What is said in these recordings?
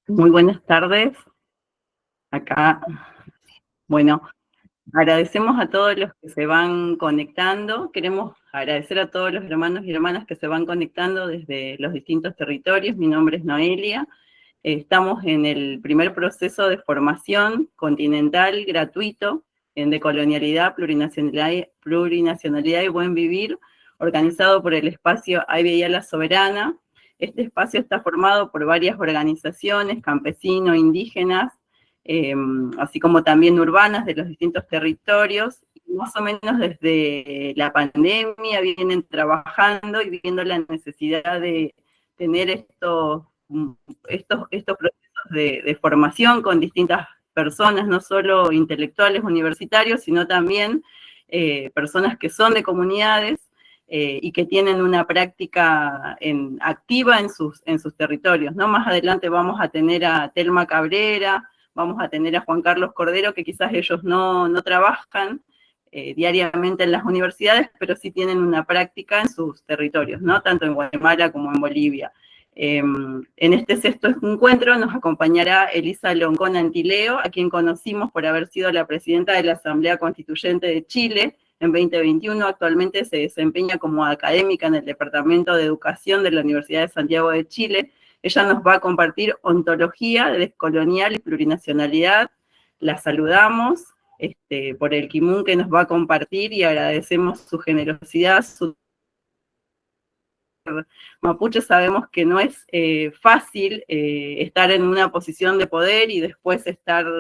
Muy buenas tardes. Acá, bueno, agradecemos a todos los que se van conectando. Queremos agradecer a todos los hermanos y hermanas que se van conectando desde los distintos territorios. Mi nombre es Noelia. Estamos en el primer proceso de formación continental gratuito en decolonialidad, plurinacionalidad y buen vivir, organizado por el espacio Ay La Soberana. Este espacio está formado por varias organizaciones, campesinos, indígenas, así como también urbanas de los distintos territorios. Más o menos desde la pandemia vienen trabajando y viendo la necesidad de tener estos procesos de formación con distintas personas, no solo intelectuales universitarios, sino también personas que son de comunidades y que tienen una práctica activa en sus territorios, ¿no? Más adelante vamos a tener a Telma Cabrera, vamos a tener a Juan Carlos Cordero, que quizás ellos no trabajan diariamente en las universidades, pero sí tienen una práctica en sus territorios, ¿no? Tanto en Guatemala como en Bolivia. En este sexto encuentro nos acompañará Elisa Loncón Antileo, a quien conocimos por haber sido la presidenta de la Asamblea Constituyente de Chile en 2021. Actualmente se desempeña como académica en el Departamento de Educación de la Universidad de Santiago de Chile. Ella nos va a compartir ontología descolonial y plurinacionalidad. La saludamos por el Kimun que nos va a compartir y agradecemos su generosidad, su mapuche. Sabemos que no es fácil estar en una posición de poder y después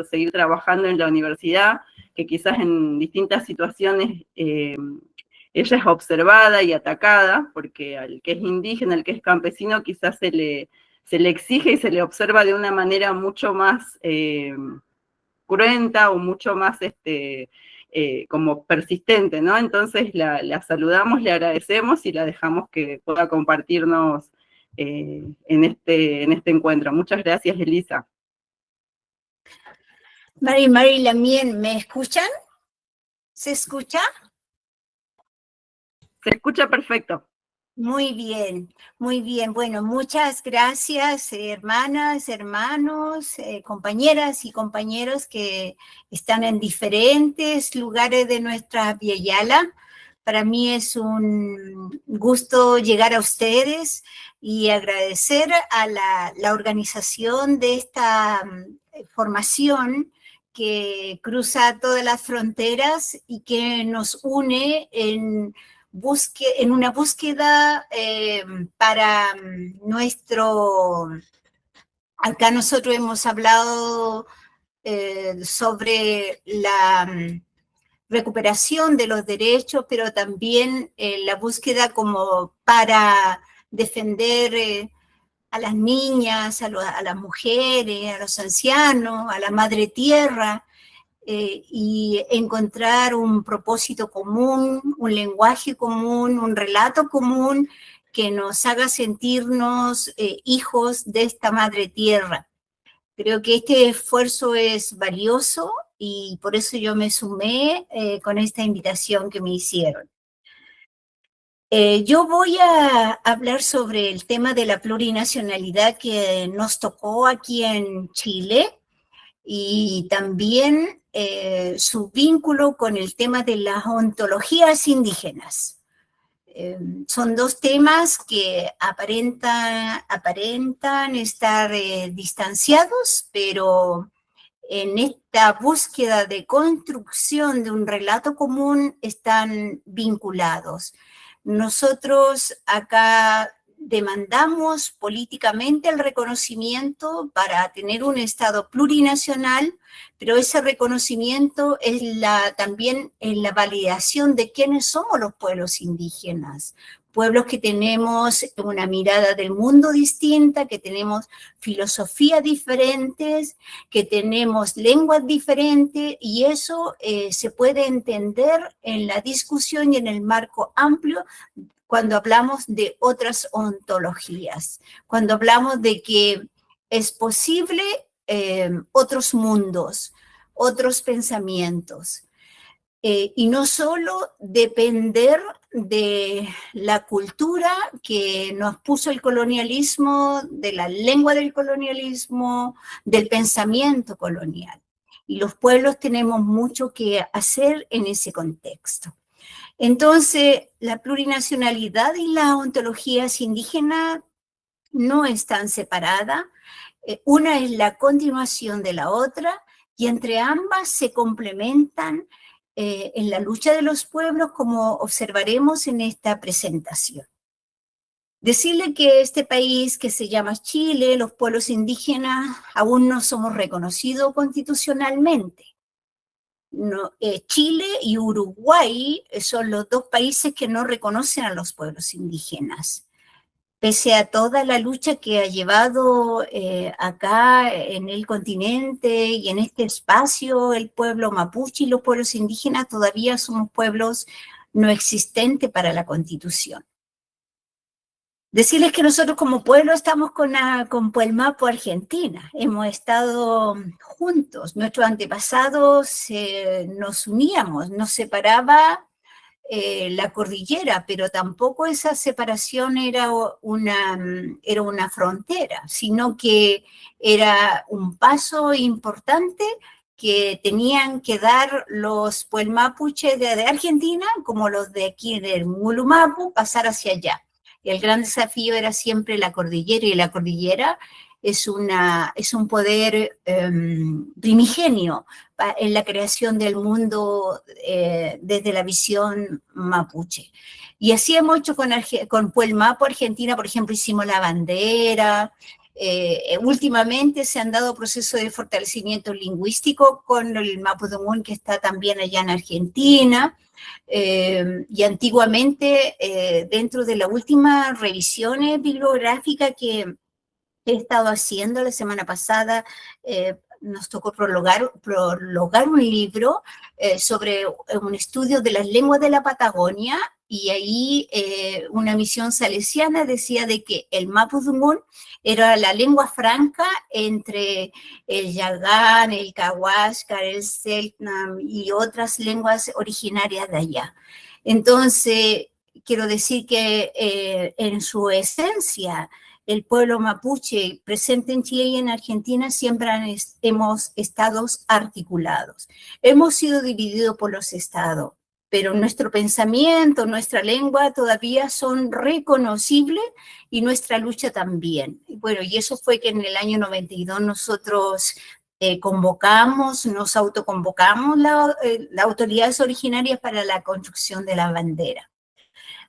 seguir trabajando en la universidad, que quizás en distintas situaciones ella es observada y atacada, porque al que es indígena, al que es campesino, quizás se le exige y se le observa de una manera mucho más cruenta o mucho más como persistente, ¿no? Entonces la saludamos, le agradecemos y la dejamos que pueda compartirnos en este encuentro. Muchas gracias, Elisa. Mari Lamien, ¿me escuchan? ¿Se escucha? Se escucha perfecto. Muy bien, muy bien. Bueno, muchas gracias, hermanas, hermanos, compañeras y compañeros que están en diferentes lugares de nuestra Via Yala. Para mí es un gusto llegar a ustedes y agradecer a la organización de esta formación que cruza todas las fronteras y que nos une en una búsqueda para nuestro... Acá nosotros hemos hablado sobre la recuperación de los derechos, pero también la búsqueda como para defender a las niñas, a las mujeres, a los ancianos, a la madre tierra, y encontrar un propósito común, un lenguaje común, un relato común que nos haga sentirnos hijos de esta madre tierra. Creo que este esfuerzo es valioso y por eso yo me sumé con esta invitación que me hicieron. Yo voy a hablar sobre el tema de la plurinacionalidad que nos tocó aquí en Chile y también su vínculo con el tema de las ontologías indígenas. Son dos temas que aparentan estar distanciados, pero en esta búsqueda de construcción de un relato común están vinculados. Nosotros acá demandamos políticamente el reconocimiento para tener un Estado plurinacional, pero ese reconocimiento es también la validación de quiénes somos los pueblos indígenas, pueblos que tenemos una mirada del mundo distinta, que tenemos filosofías diferentes, que tenemos lenguas diferentes, y eso se puede entender en la discusión y en el marco amplio cuando hablamos de otras ontologías, cuando hablamos de que es posible otros mundos, otros pensamientos. y no solo depender de la cultura que nos puso el colonialismo, de la lengua del colonialismo, del pensamiento colonial. Y los pueblos tenemos mucho que hacer en ese contexto. Entonces, la plurinacionalidad y las ontologías indígenas no están separadas. Una es la continuación de la otra y entre ambas se complementan en la lucha de los pueblos, como observaremos en esta presentación. Decirle que este país que se llama Chile, los pueblos indígenas aún no somos reconocidos constitucionalmente. No, Chile y Uruguay son los dos países que no reconocen a los pueblos indígenas. Pese a toda la lucha que ha llevado acá en el continente y en este espacio el pueblo mapuche y los pueblos indígenas, todavía somos pueblos no existentes para la Constitución. Decirles que nosotros como pueblo estamos con Puelmapo, Argentina. Hemos estado juntos. Nuestros antepasados nos uníamos, nos separaba la cordillera, pero tampoco esa separación era una frontera, sino que era un paso importante que tenían que dar los puelmapuches de Argentina, como los de aquí del Mulumapu, pasar hacia allá. Y el gran desafío era siempre la cordillera, y la cordillera es un poder primigenio en la creación del mundo desde la visión mapuche. Y así hemos hecho con Puelmapo, Argentina, por ejemplo, hicimos la bandera. Últimamente se han dado procesos de fortalecimiento lingüístico con el Mapudungun, que está también allá en Argentina. Y antiguamente, dentro de las últimas revisiones bibliográficas que he estado haciendo la semana pasada, nos tocó prologar un libro sobre un estudio de las lenguas de la Patagonia, y ahí una misión salesiana decía de que el Mapudungun era la lengua franca entre el Yagán, el Cahuáscar, el Selknam y otras lenguas originarias de allá. Entonces, quiero decir que en su esencia, el pueblo mapuche presente en Chile y en Argentina siempre hemos estado articulados. Hemos sido divididos por los estados, pero nuestro pensamiento, nuestra lengua todavía son reconocibles y nuestra lucha también. Bueno, y eso fue que en el año 92 nosotros nos autoconvocamos las autoridades originarias para la construcción de la bandera.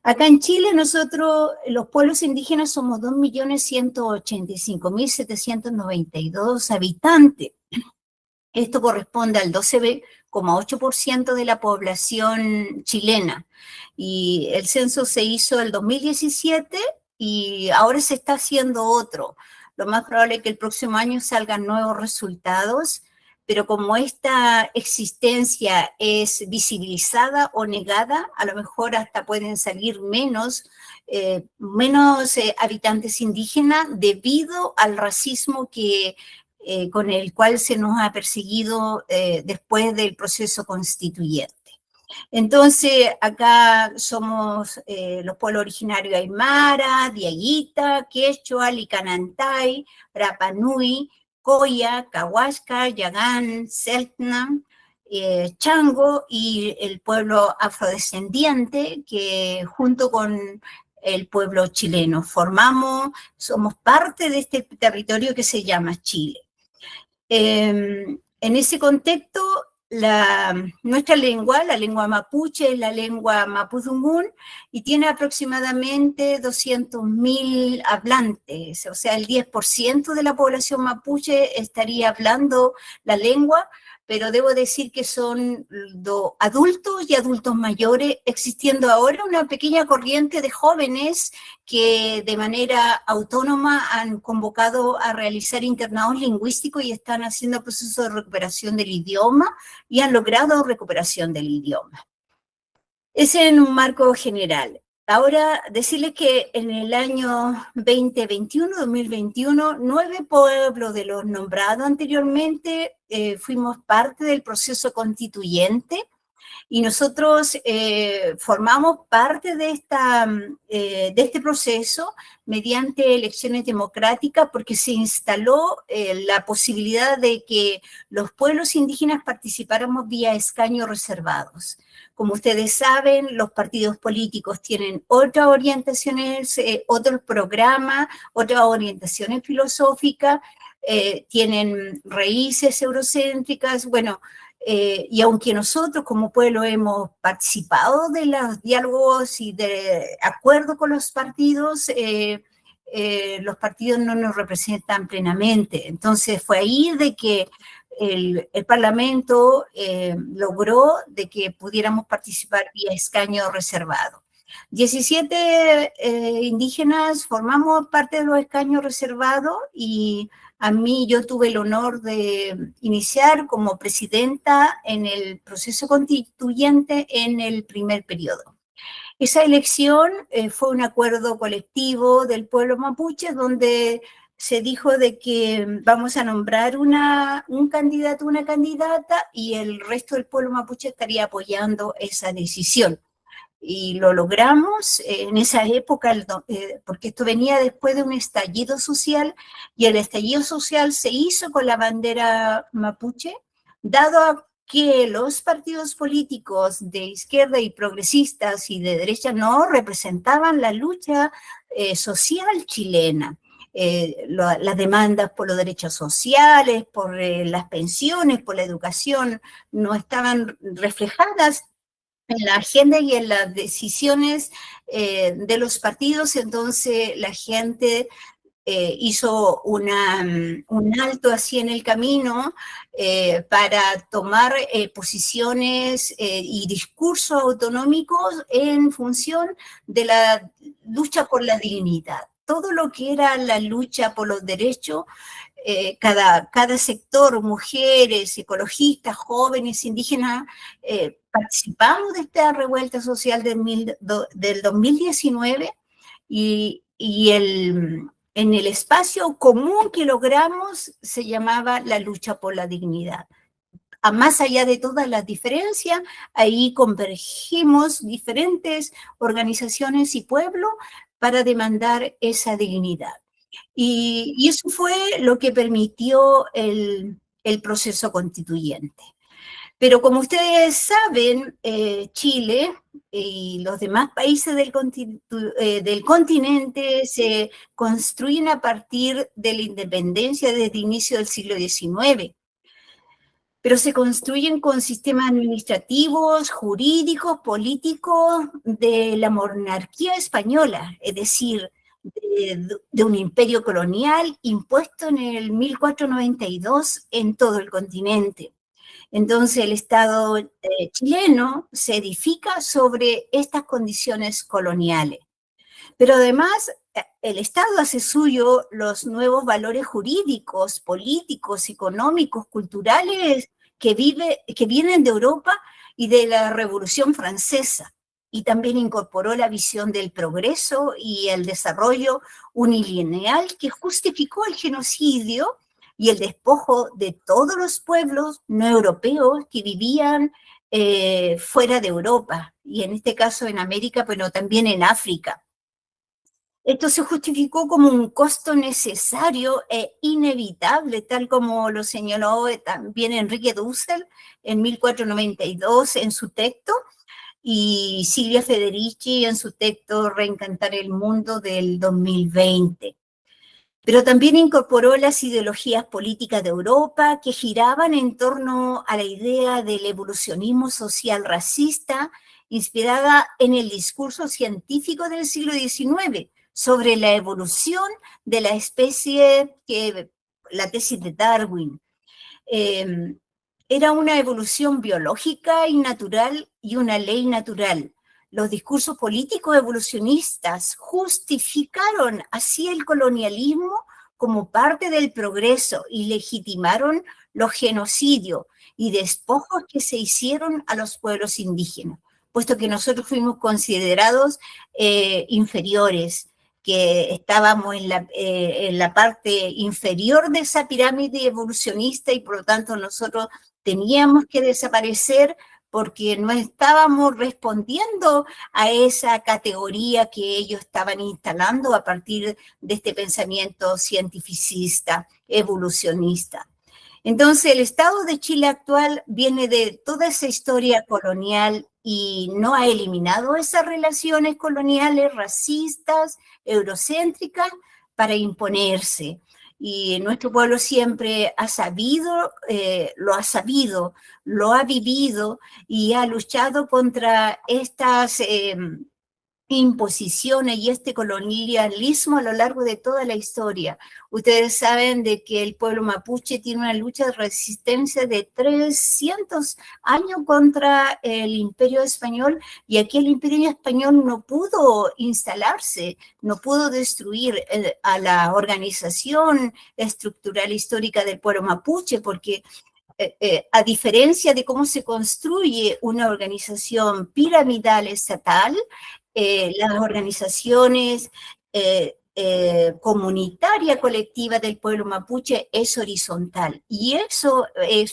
Acá en Chile nosotros, los pueblos indígenas, somos 2.185.792 habitantes. Esto corresponde al 12,8% de la población chilena. Y el censo se hizo el 2017 y ahora se está haciendo otro. Lo más probable es que el próximo año salgan nuevos resultados, pero como esta existencia es visibilizada o negada, a lo mejor hasta pueden salir menos habitantes indígenas debido al racismo con el cual se nos ha perseguido después del proceso constituyente. Entonces, acá somos los pueblos originarios Aymara, Diaguita, Quechua, Licanantay, Rapa Nui, Coya, Cahuáscar, Yagán, Selknam, Chango y el pueblo afrodescendiente, que junto con el pueblo chileno somos parte de este territorio que se llama Chile. En ese contexto, nuestra lengua, la lengua mapuche, es la lengua mapudungun, y tiene aproximadamente 200.000 hablantes, o sea, el 10% de la población mapuche estaría hablando la lengua, pero debo decir que son adultos y adultos mayores, existiendo ahora una pequeña corriente de jóvenes que de manera autónoma han convocado a realizar internados lingüísticos y están haciendo procesos de recuperación del idioma y han logrado recuperación del idioma. Ese en un marco general. Ahora, decirles que en el año 2021, 9 pueblos de los nombrados anteriormente fuimos parte del proceso constituyente Y nosotros formamos parte de este proceso mediante elecciones democráticas porque se instaló la posibilidad de que los pueblos indígenas participáramos vía escaños reservados. Como ustedes saben, los partidos políticos tienen otras orientaciones, otros programas, otras orientaciones filosóficas, tienen raíces eurocéntricas, bueno, y aunque nosotros como pueblo hemos participado de los diálogos y de acuerdo con los partidos no nos representan plenamente. Entonces fue ahí de que el Parlamento logró de que pudiéramos participar vía escaño reservado. 17 indígenas formamos parte de los escaños reservados y a mí yo tuve el honor de iniciar como presidenta en el proceso constituyente en el primer periodo. Esa elección fue un acuerdo colectivo del pueblo mapuche donde se dijo de que vamos a nombrar un candidato, una candidata y el resto del pueblo mapuche estaría apoyando esa decisión. Y lo logramos en esa época, porque esto venía después de un estallido social, y el estallido social se hizo con la bandera mapuche, dado que los partidos políticos de izquierda y progresistas y de derecha no representaban la lucha social chilena. Las demandas por los derechos sociales, por las pensiones, por la educación, no estaban reflejadas en la agenda y en las decisiones de los partidos. Entonces la gente hizo un alto así en el camino para tomar posiciones y discursos autonómicos en función de la lucha por la dignidad. Todo lo que era la lucha por los derechos, cada sector, mujeres, ecologistas, jóvenes, indígenas, participamos de esta revuelta social del 2019 y en el espacio común que logramos se llamaba la lucha por la dignidad. Más allá de todas las diferencias, ahí convergimos diferentes organizaciones y pueblos para demandar esa dignidad. Y eso fue lo que permitió el proceso constituyente. Pero como ustedes saben, Chile y los demás países del continente se construyen a partir de la independencia desde el inicio del siglo XIX, pero se construyen con sistemas administrativos, jurídicos, políticos de la monarquía española, es decir, de un imperio colonial impuesto en el 1492 en todo el continente. Entonces el Estado chileno se edifica sobre estas condiciones coloniales. Pero además el Estado hace suyo los nuevos valores jurídicos, políticos, económicos, culturales que vienen de Europa y de la Revolución Francesa. Y también incorporó la visión del progreso y el desarrollo unilineal que justificó el genocidio y el despojo de todos los pueblos no europeos que vivían fuera de Europa, y en este caso en América, pero también en África. Esto se justificó como un costo necesario e inevitable, tal como lo señaló también Enrique Dussel en 1492 en su texto, y Silvia Federici en su texto Reencantar el Mundo del 2020. Pero también incorporó las ideologías políticas de Europa que giraban en torno a la idea del evolucionismo social racista, inspirada en el discurso científico del siglo XIX sobre la evolución de la especie, la tesis de Darwin. Era una evolución biológica y natural y una ley natural. Los discursos políticos evolucionistas justificaron así el colonialismo como parte del progreso y legitimaron los genocidios y despojos que se hicieron a los pueblos indígenas, puesto que nosotros fuimos considerados inferiores, que estábamos en la parte inferior de esa pirámide evolucionista y por lo tanto nosotros teníamos que desaparecer porque no estábamos respondiendo a esa categoría que ellos estaban instalando a partir de este pensamiento cientificista, evolucionista. Entonces, el Estado de Chile actual viene de toda esa historia colonial y no ha eliminado esas relaciones coloniales, racistas, eurocéntricas, para imponerse. Y nuestro pueblo siempre ha sabido, lo ha vivido y ha luchado contra estas imposiciones y este colonialismo a lo largo de toda la historia. Ustedes saben de que el pueblo mapuche tiene una lucha de resistencia de 300 años contra el imperio español, y aquí el imperio español no pudo instalarse, no pudo destruir a la organización estructural histórica del pueblo mapuche, porque a diferencia de cómo se construye una organización piramidal estatal, las organizaciones comunitaria colectiva del pueblo mapuche es horizontal. Y eso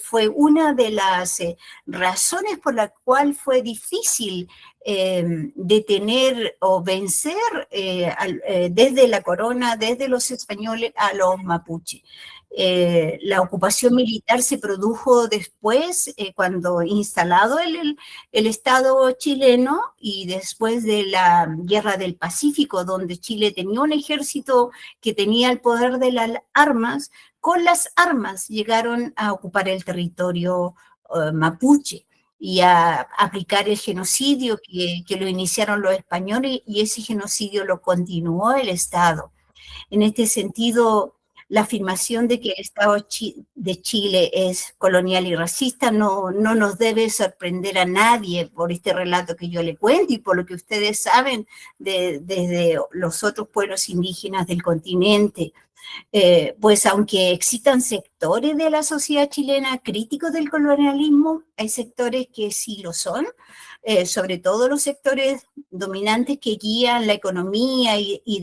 fue una de las razones por la cual fue difícil detener o vencer desde la corona, desde los españoles a los mapuches. La ocupación militar se produjo después, cuando instalado el Estado chileno, y después de la Guerra del Pacífico, donde Chile tenía un ejército que tenía el poder de las armas. Con las armas llegaron a ocupar el territorio mapuche y a aplicar el genocidio que lo iniciaron los españoles, y ese genocidio lo continuó el Estado. En este sentido, la afirmación de que el Estado de Chile es colonial y racista no nos debe sorprender a nadie por este relato que yo le cuento y por lo que ustedes saben desde los otros pueblos indígenas del continente. Pues aunque existan sectores de la sociedad chilena críticos del colonialismo, hay sectores que sí lo son, sobre todo los sectores dominantes que guían la economía y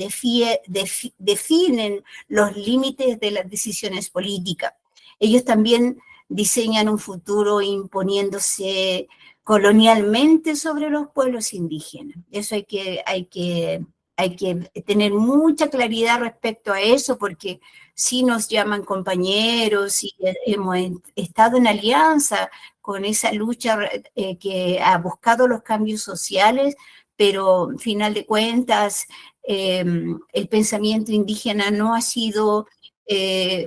definen los límites de las decisiones políticas. Ellos también diseñan un futuro imponiéndose colonialmente sobre los pueblos indígenas. Eso hay que tener mucha claridad respecto a eso, porque sí nos llaman compañeros y hemos estado en alianza con esa lucha que ha buscado los cambios sociales, pero al final de cuentas el pensamiento indígena no ha sido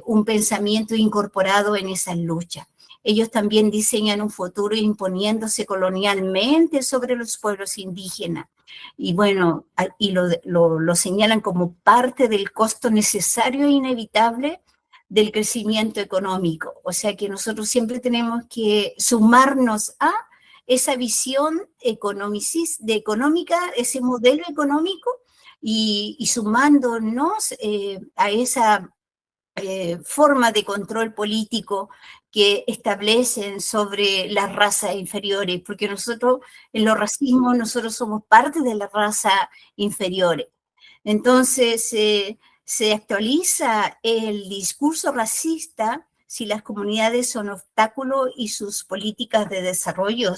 un pensamiento incorporado en esa lucha. Ellos también diseñan un futuro imponiéndose colonialmente sobre los pueblos indígenas. Y bueno, y lo señalan como parte del costo necesario e inevitable del crecimiento económico. O sea que nosotros siempre tenemos que sumarnos a esa visión económica, ese modelo económico, y sumándonos a esa forma de control político que establecen sobre las razas inferiores, porque nosotros, en los racismos, nosotros somos parte de las razas inferiores. Entonces, se actualiza el discurso racista si las comunidades son obstáculos y sus políticas de desarrollo,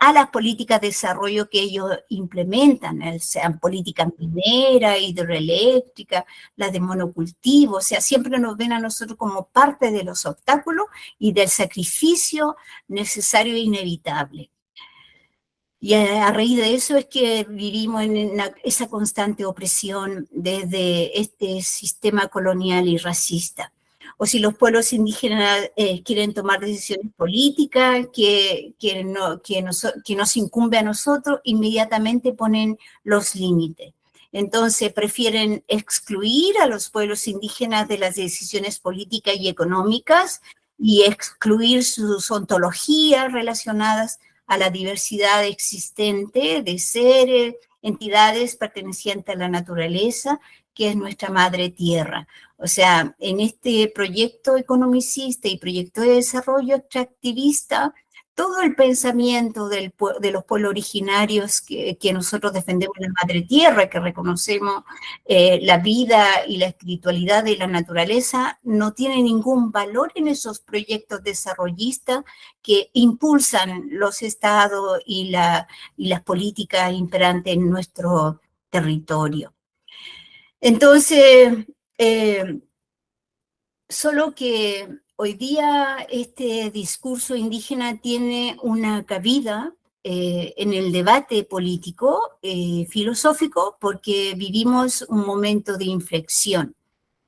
a las políticas de desarrollo que ellos implementan, sean políticas mineras, hidroeléctricas, las de monocultivo. O sea, siempre nos ven a nosotros como parte de los obstáculos y del sacrificio necesario e inevitable. Y a raíz de eso es que vivimos en esa constante opresión desde este sistema colonial y racista. O si los pueblos indígenas quieren tomar decisiones políticas que nos incumbe a nosotros, inmediatamente ponen los límites. Entonces prefieren excluir a los pueblos indígenas de las decisiones políticas y económicas y excluir sus ontologías relacionadas a la diversidad existente de seres, entidades pertenecientes a la naturaleza, que es nuestra madre tierra. O sea, en este proyecto economicista y proyecto de desarrollo extractivista, todo el pensamiento de los pueblos originarios que nosotros defendemos en la Madre Tierra, que reconocemos la vida y la espiritualidad de la naturaleza, no tiene ningún valor en esos proyectos desarrollistas que impulsan los estados y las políticas imperantes en nuestro territorio. Entonces, solo que hoy día este discurso indígena tiene una cabida en el debate político, filosófico, porque vivimos un momento de inflexión.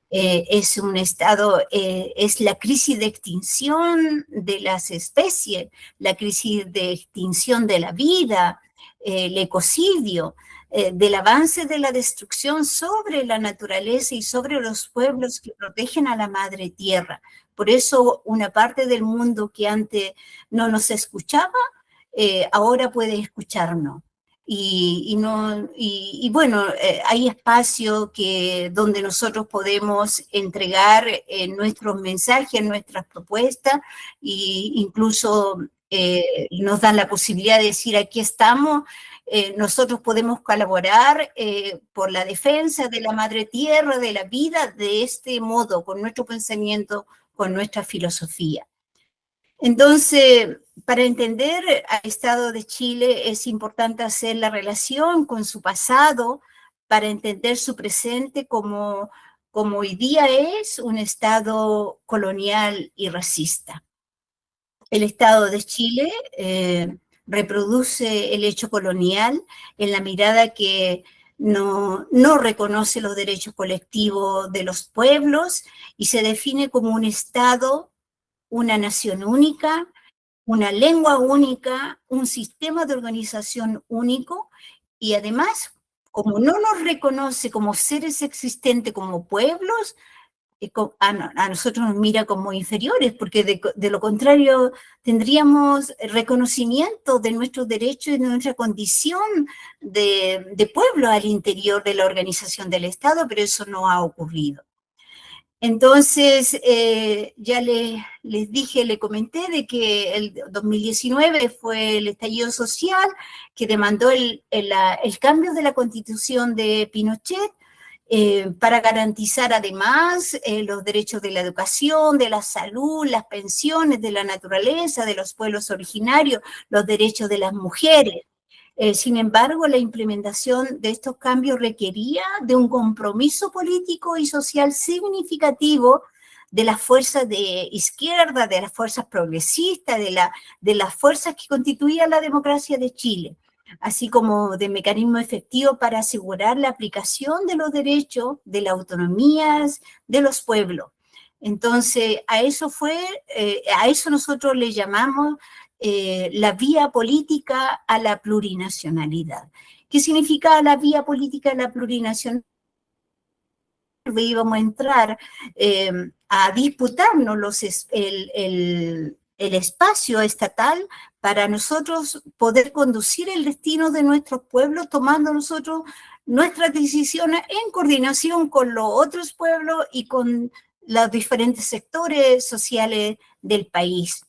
Es un estado, es la crisis de extinción de las especies, la crisis de extinción de la vida, el ecocidio, del avance de la destrucción sobre la naturaleza y sobre los pueblos que protegen a la madre tierra. Por eso una parte del mundo que antes no nos escuchaba, ahora puede escucharnos. Bueno, hay espacio donde nosotros podemos entregar nuestros mensajes, nuestras propuestas, e incluso nos dan la posibilidad de decir aquí estamos, nosotros podemos colaborar por la defensa de la madre tierra, de la vida, de este modo, con nuestro pensamiento, con nuestra filosofía. Entonces, para entender al Estado de Chile es importante hacer la relación con su pasado, para entender su presente como hoy día es un Estado colonial y racista. El Estado de Chile reproduce el hecho colonial en la mirada que no reconoce los derechos colectivos de los pueblos y se define como un Estado, una nación única, una lengua única, un sistema de organización único, y además, como no nos reconoce como seres existentes, como pueblos, a nosotros nos mira como inferiores, porque de lo contrario tendríamos reconocimiento de nuestros derechos y de nuestra condición de pueblo al interior de la organización del Estado, pero eso no ha ocurrido. Entonces, ya les dije, le comenté de que el 2019 fue el estallido social que demandó el cambio de la Constitución de Pinochet para garantizar además los derechos de la educación, de la salud, las pensiones, de la naturaleza, de los pueblos originarios, los derechos de las mujeres. Sin embargo, la implementación de estos cambios requería de un compromiso político y social significativo de las fuerzas de izquierda, de las fuerzas progresistas, de las fuerzas que constituían la democracia de Chile, así como de mecanismos efectivos para asegurar la aplicación de los derechos, de las autonomías de los pueblos. Entonces, a eso nosotros le llamamos la vía política a la plurinacionalidad. ¿Qué significa la vía política a la plurinacionalidad? Íbamos a entrar a disputarnos el espacio estatal para nosotros poder conducir el destino de nuestros pueblos, tomando nosotros nuestras decisiones en coordinación con los otros pueblos y con los diferentes sectores sociales del país.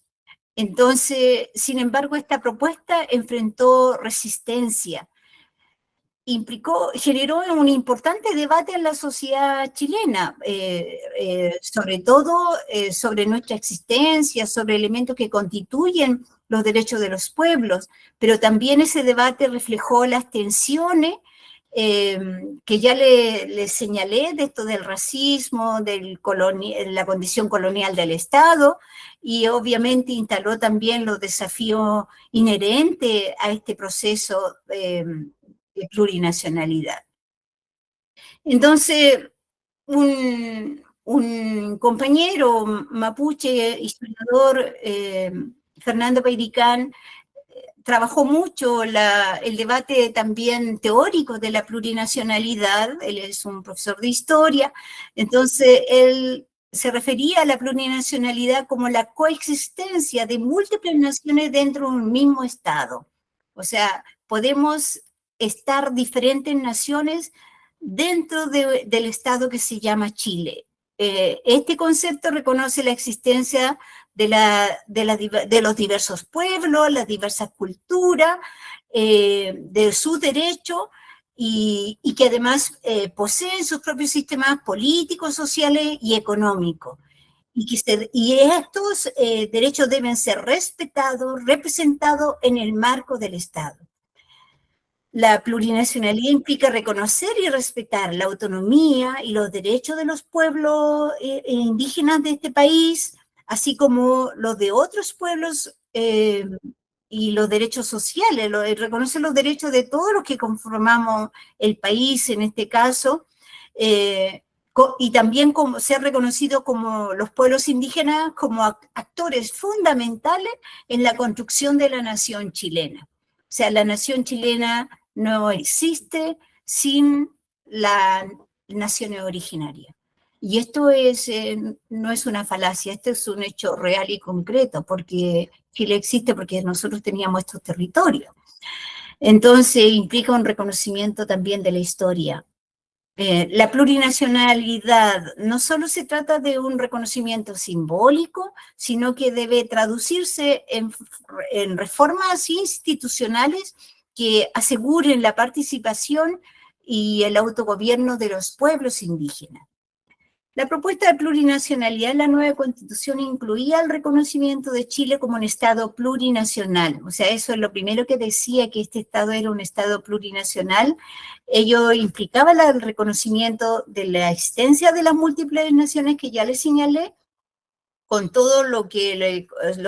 Entonces, sin embargo, esta propuesta enfrentó resistencia, generó un importante debate en la sociedad chilena, sobre todo sobre nuestra existencia, sobre elementos que constituyen los derechos de los pueblos, pero también ese debate reflejó las tensiones que ya le señalé, de esto del racismo, la condición colonial del Estado, y obviamente instaló también los desafíos inherentes a este proceso de plurinacionalidad. Entonces, un compañero mapuche, historiador, Fernando Peiricán, trabajó mucho el debate también teórico de la plurinacionalidad. Él es un profesor de historia, entonces él se refería a la plurinacionalidad como la coexistencia de múltiples naciones dentro de un mismo Estado. O sea, podemos estar diferentes naciones dentro del Estado que se llama Chile. este concepto reconoce la existencia de los diversos pueblos, las diversas culturas, de sus derechos, y que además poseen sus propios sistemas políticos, sociales y económicos. Y estos derechos deben ser respetados, representados en el marco del Estado. La plurinacionalidad implica reconocer y respetar la autonomía y los derechos de los pueblos indígenas de este país, así como los de otros pueblos y los derechos sociales, reconocer los derechos de todos los que conformamos el país en este caso, y también como ser reconocido como los pueblos indígenas como actores fundamentales en la construcción de la nación chilena. O sea, la nación chilena no existe sin la nación originaria. Y esto no es una falacia, esto es un hecho real y concreto, porque Chile existe porque nosotros teníamos estos territorios. Entonces implica un reconocimiento también de la historia. La plurinacionalidad no solo se trata de un reconocimiento simbólico, sino que debe traducirse en reformas institucionales que aseguren la participación y el autogobierno de los pueblos indígenas. La propuesta de plurinacionalidad en la nueva Constitución incluía el reconocimiento de Chile como un Estado plurinacional. O sea, eso es lo primero que decía, que este Estado era un Estado plurinacional. Ello implicaba el reconocimiento de la existencia de las múltiples naciones que ya les señalé, con todo los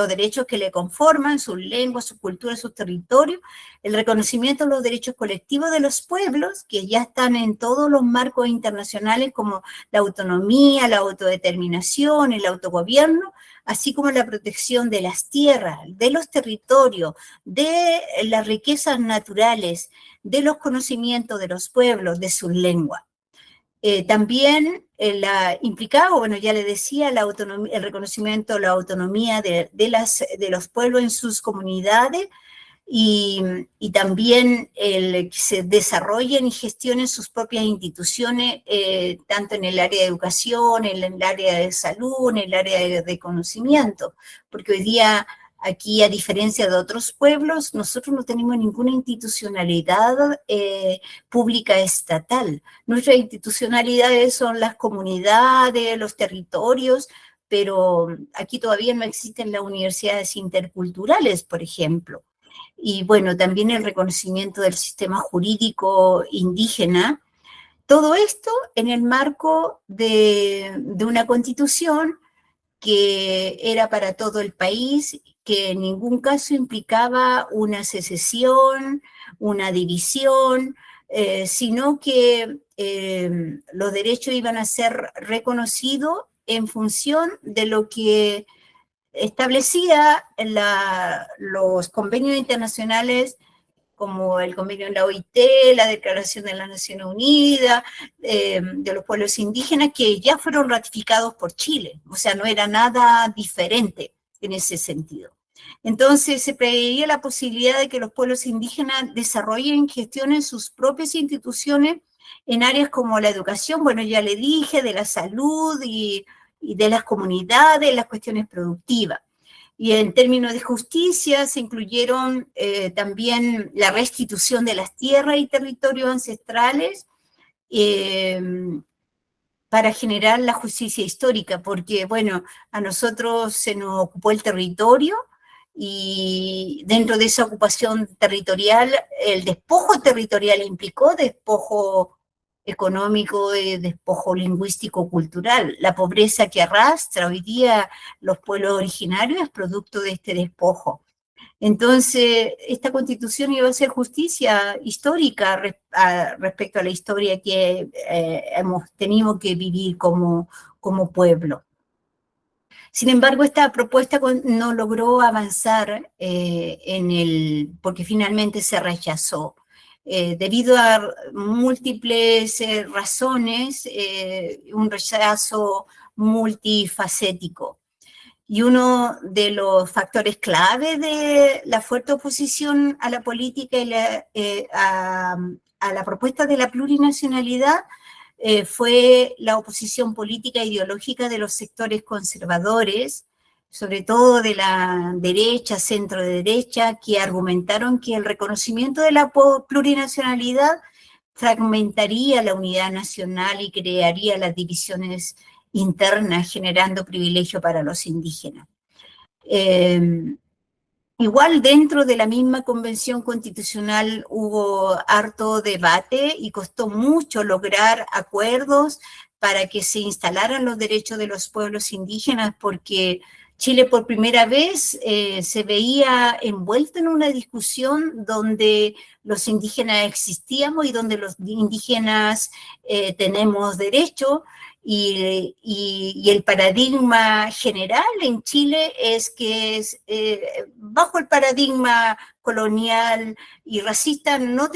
derechos que le conforman, sus lenguas, su cultura, sus territorios, el reconocimiento de los derechos colectivos de los pueblos, que ya están en todos los marcos internacionales como la autonomía, la autodeterminación, el autogobierno, así como la protección de las tierras, de los territorios, de las riquezas naturales, de los conocimientos de los pueblos, de sus lenguas. También implicaba, bueno, ya le decía, el reconocimiento, la autonomía de los pueblos en sus comunidades y también el que se desarrollen y gestionen sus propias instituciones, tanto en el área de educación, en el área de salud, en el área de conocimiento, porque hoy día aquí, a diferencia de otros pueblos, nosotros no tenemos ninguna institucionalidad pública estatal. Nuestras institucionalidades son las comunidades, los territorios, pero aquí todavía no existen las universidades interculturales, por ejemplo. Y bueno, también el reconocimiento del sistema jurídico indígena. Todo esto en el marco de una constitución que era para todo el país, que en ningún caso implicaba una secesión, una división, sino que los derechos iban a ser reconocidos en función de lo que establecía los convenios internacionales, como el convenio de la OIT, la Declaración de las Naciones Unidas, de los pueblos indígenas, que ya fueron ratificados por Chile. O sea, no era nada diferente en ese sentido. Entonces, se preveía la posibilidad de que los pueblos indígenas desarrollen y gestionen sus propias instituciones en áreas como la educación, bueno, ya le dije, de la salud y de las comunidades, las cuestiones productivas. Y en términos de justicia se incluyeron también la restitución de las tierras y territorios ancestrales para generar la justicia histórica, porque, bueno, a nosotros se nos ocupó el territorio y dentro de esa ocupación territorial, el despojo territorial implicó despojo económico, despojo lingüístico, cultural. La pobreza que arrastra hoy día los pueblos originarios es producto de este despojo. Entonces, esta constitución iba a ser justicia histórica respecto a la historia que hemos tenido que vivir como pueblo. Sin embargo, esta propuesta no logró avanzar porque finalmente se rechazó. Debido a múltiples razones, un rechazo multifacético. Y uno de los factores clave de la fuerte oposición a la política y a la propuesta de la plurinacionalidad fue la oposición política e ideológica de los sectores conservadores, sobre todo de la derecha, centro derecha, que argumentaron que el reconocimiento de la plurinacionalidad fragmentaría la unidad nacional y crearía las divisiones internas, generando privilegio para los indígenas. Igual dentro de la misma convención constitucional hubo harto debate y costó mucho lograr acuerdos para que se instalaran los derechos de los pueblos indígenas, porque Chile por primera vez se veía envuelto en una discusión donde los indígenas existíamos y donde los indígenas tenemos derecho. Y el paradigma general en Chile es que bajo el paradigma colonial y racista no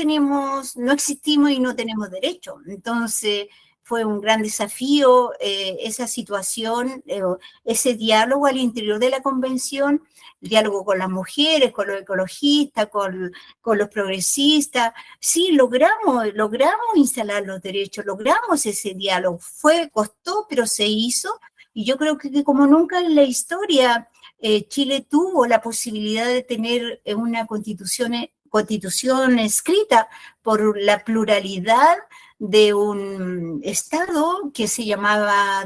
existimos y no tenemos derecho. Entonces fue un gran desafío esa situación, ese diálogo al interior de la convención, el diálogo con las mujeres, con los ecologistas, con los progresistas. Sí, logramos instalar los derechos, logramos ese diálogo. Costó, pero se hizo. Y yo creo que como nunca en la historia, Chile tuvo la posibilidad de tener una constitución escrita por la pluralidad de un Estado que se llama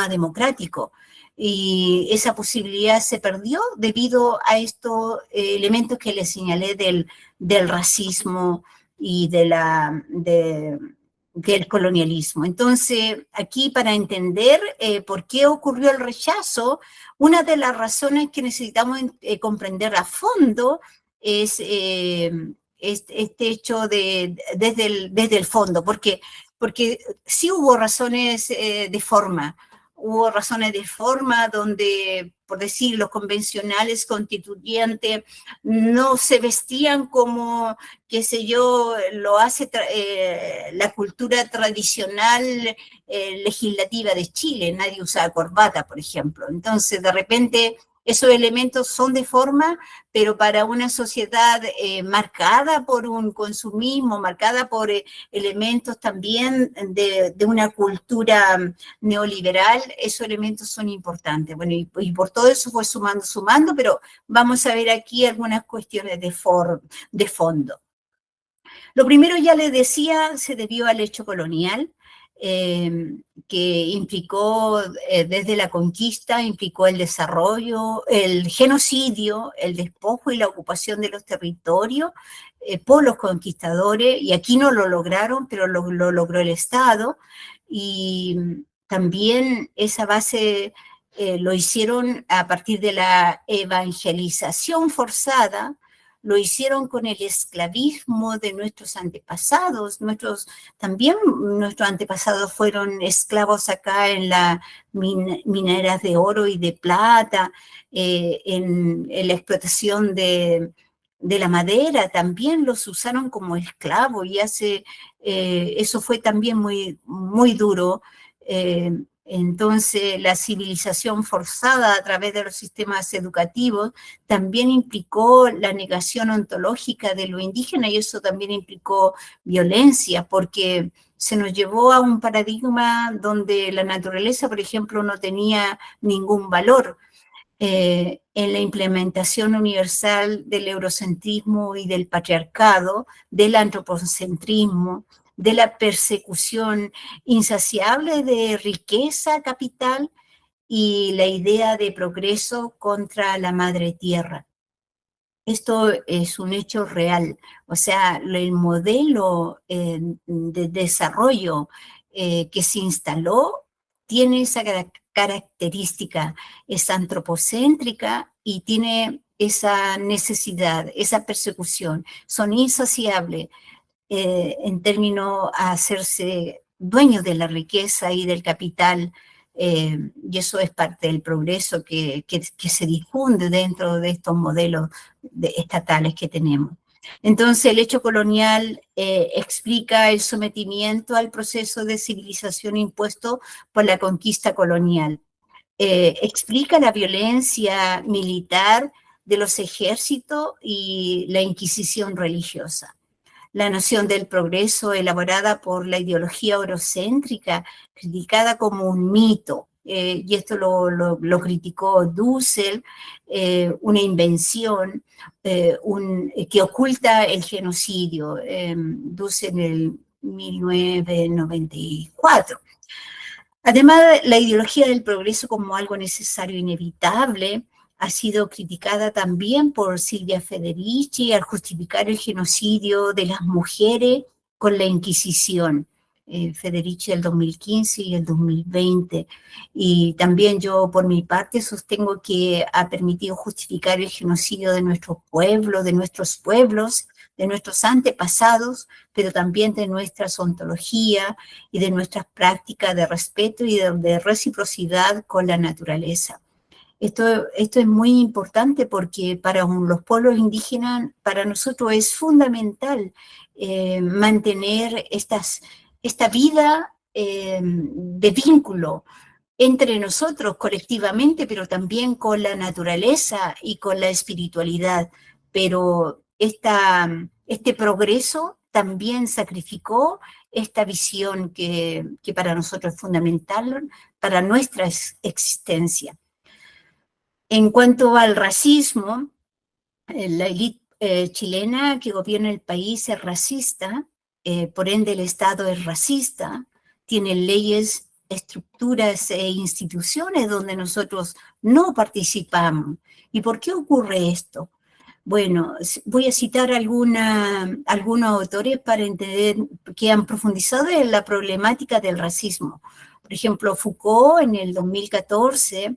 democrático. Y esa posibilidad se perdió debido a estos elementos que les señalé del racismo y del colonialismo. Entonces, aquí para entender por qué ocurrió el rechazo, una de las razones que necesitamos comprender a fondo es este hecho desde el fondo, porque sí hubo razones de forma. Hubo razones de forma donde, por decir, los convencionales constituyentes no se vestían como, qué sé yo, lo hace la cultura tradicional legislativa de Chile. Nadie usaba corbata, por ejemplo. Entonces, de repente, esos elementos son de forma, pero para una sociedad marcada por un consumismo, marcada por elementos también de una cultura neoliberal, esos elementos son importantes. Bueno, y por todo eso fue sumando, pero vamos a ver aquí algunas cuestiones de fondo. Lo primero, ya les decía, se debió al hecho colonial, que implicó desde la conquista, implicó el desarrollo, el genocidio, el despojo y la ocupación de los territorios por los conquistadores, y aquí no lo lograron, pero lo logró el Estado, y también esa base lo hicieron a partir de la evangelización forzada, lo hicieron con el esclavismo de nuestros antepasados. También nuestros antepasados fueron esclavos acá en las mineras de oro y de plata, en la explotación de la madera, también los usaron como esclavos, y eso fue también muy, muy duro. Entonces, la civilización forzada a través de los sistemas educativos también implicó la negación ontológica de lo indígena, y eso también implicó violencia, porque se nos llevó a un paradigma donde la naturaleza, por ejemplo, no tenía ningún valor. En la implementación universal del eurocentrismo y del patriarcado, del antropocentrismo, de la persecución insaciable de riqueza capital y la idea de progreso contra la madre tierra. Esto es un hecho real, o sea, el modelo de desarrollo que se instaló tiene esa característica, es antropocéntrica y tiene esa necesidad, esa persecución, son insaciables en términos a hacerse dueños de la riqueza y del capital, y eso es parte del progreso que se difunde dentro de estos modelos estatales que tenemos. Entonces, el hecho colonial explica el sometimiento al proceso de civilización impuesto por la conquista colonial. Explica la violencia militar de los ejércitos y la inquisición religiosa. La noción del progreso elaborada por la ideología eurocéntrica, criticada como un mito, y esto lo criticó Dussel, una invención que oculta el genocidio, Dussel en el 1994. Además, la ideología del progreso como algo necesario e inevitable ha sido criticada también por Silvia Federici al justificar el genocidio de las mujeres con la Inquisición. Federici del 2015 y el 2020. Y también yo, por mi parte, sostengo que ha permitido justificar el genocidio de nuestro pueblo, de nuestros pueblos, de nuestros antepasados, pero también de nuestra ontología y de nuestras prácticas de respeto y de reciprocidad con la naturaleza. Esto es muy importante porque para los pueblos indígenas, para nosotros es fundamental mantener esta vida de vínculo entre nosotros colectivamente, pero también con la naturaleza y con la espiritualidad. Pero este progreso también sacrificó esta visión que para nosotros es fundamental para nuestra existencia. En cuanto al racismo, la élite chilena que gobierna el país es racista, por ende el Estado es racista, tiene leyes, estructuras e instituciones donde nosotros no participamos. ¿Y por qué ocurre esto? Bueno, voy a citar algunos autores para entender que han profundizado en la problemática del racismo. Por ejemplo, Foucault en el 2014,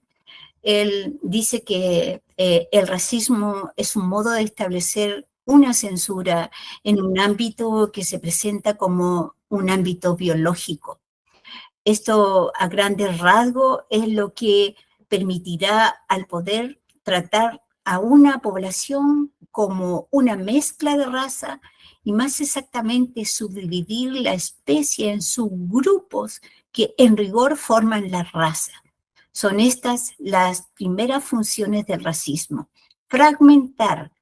él dice que el racismo es un modo de establecer una censura en un ámbito que se presenta como un ámbito biológico. Esto, a grandes rasgos, es lo que permitirá al poder tratar a una población como una mezcla de raza y más exactamente subdividir la especie en subgrupos que en rigor forman la raza. Son estas las primeras funciones del racismo: fragmentar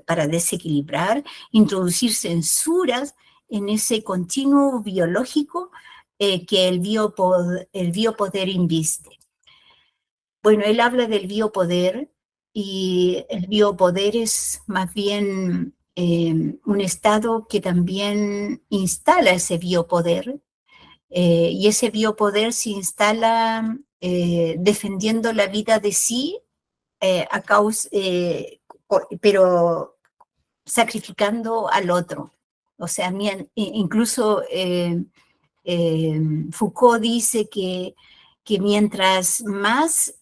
para desequilibrar, introducir censuras en ese continuo biológico que el biopoder inviste. Bueno, él habla del biopoder y el biopoder es más bien un estado que también instala ese biopoder y ese biopoder se instala defendiendo la vida de sí pero sacrificando al otro. O sea, incluso Foucault dice que mientras más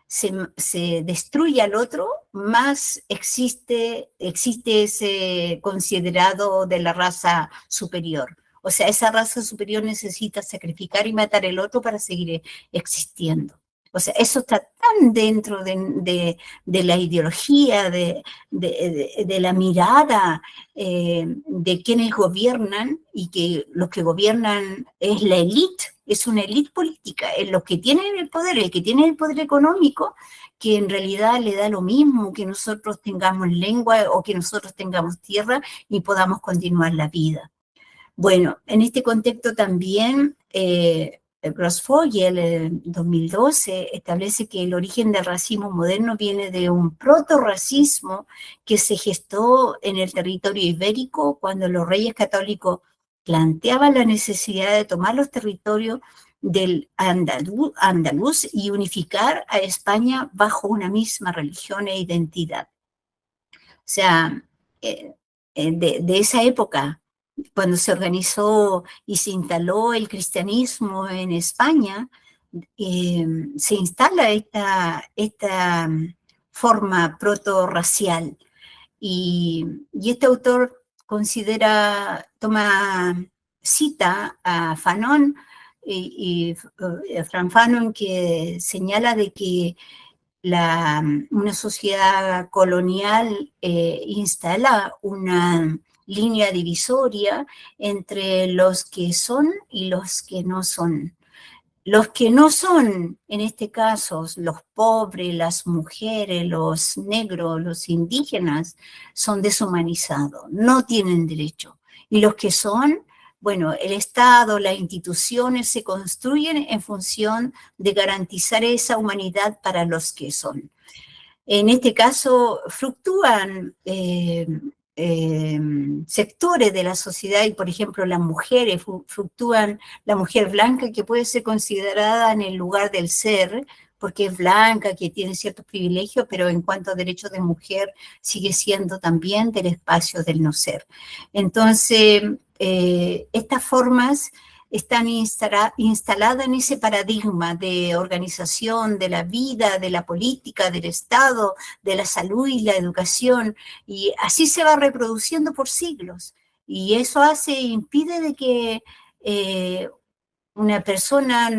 se destruye al otro, más existe ese considerado de la raza superior. O sea, esa raza superior necesita sacrificar y matar al otro para seguir existiendo. O sea, eso está tan dentro de la ideología, de la mirada de quienes gobiernan, y que los que gobiernan es la élite, es una élite política, es los que tienen el poder, el que tiene el poder económico, que en realidad le da lo mismo que nosotros tengamos lengua o que nosotros tengamos tierra y podamos continuar la vida. Bueno, en este contexto también Grossfogel en 2012 establece que el origen del racismo moderno viene de un proto-racismo que se gestó en el territorio ibérico cuando los reyes católicos planteaban la necesidad de tomar los territorios del andaluz y unificar a España bajo una misma religión e identidad. O sea, de esa época, cuando se organizó y se instaló el cristianismo en España, se instala esta forma proto-racial. Y este autor cita a Fanon y Frank Fanon, que señala de que una sociedad colonial instala una línea divisoria entre los que son y los que no son. Los que no son, en este caso, los pobres, las mujeres, los negros, los indígenas, son deshumanizados, no tienen derecho. Y los que son, bueno, el Estado, las instituciones se construyen en función de garantizar esa humanidad para los que son. En este caso, fluctúan sectores de la sociedad y, por ejemplo, las mujeres, fluctúan la mujer blanca que puede ser considerada en el lugar del ser, porque es blanca, que tiene ciertos privilegios, pero en cuanto a derechos de mujer sigue siendo también del espacio del no ser. Entonces, estas formas están instaladas en ese paradigma de organización de la vida, de la política, del Estado, de la salud y la educación, y así se va reproduciendo por siglos. Y eso impide de que una persona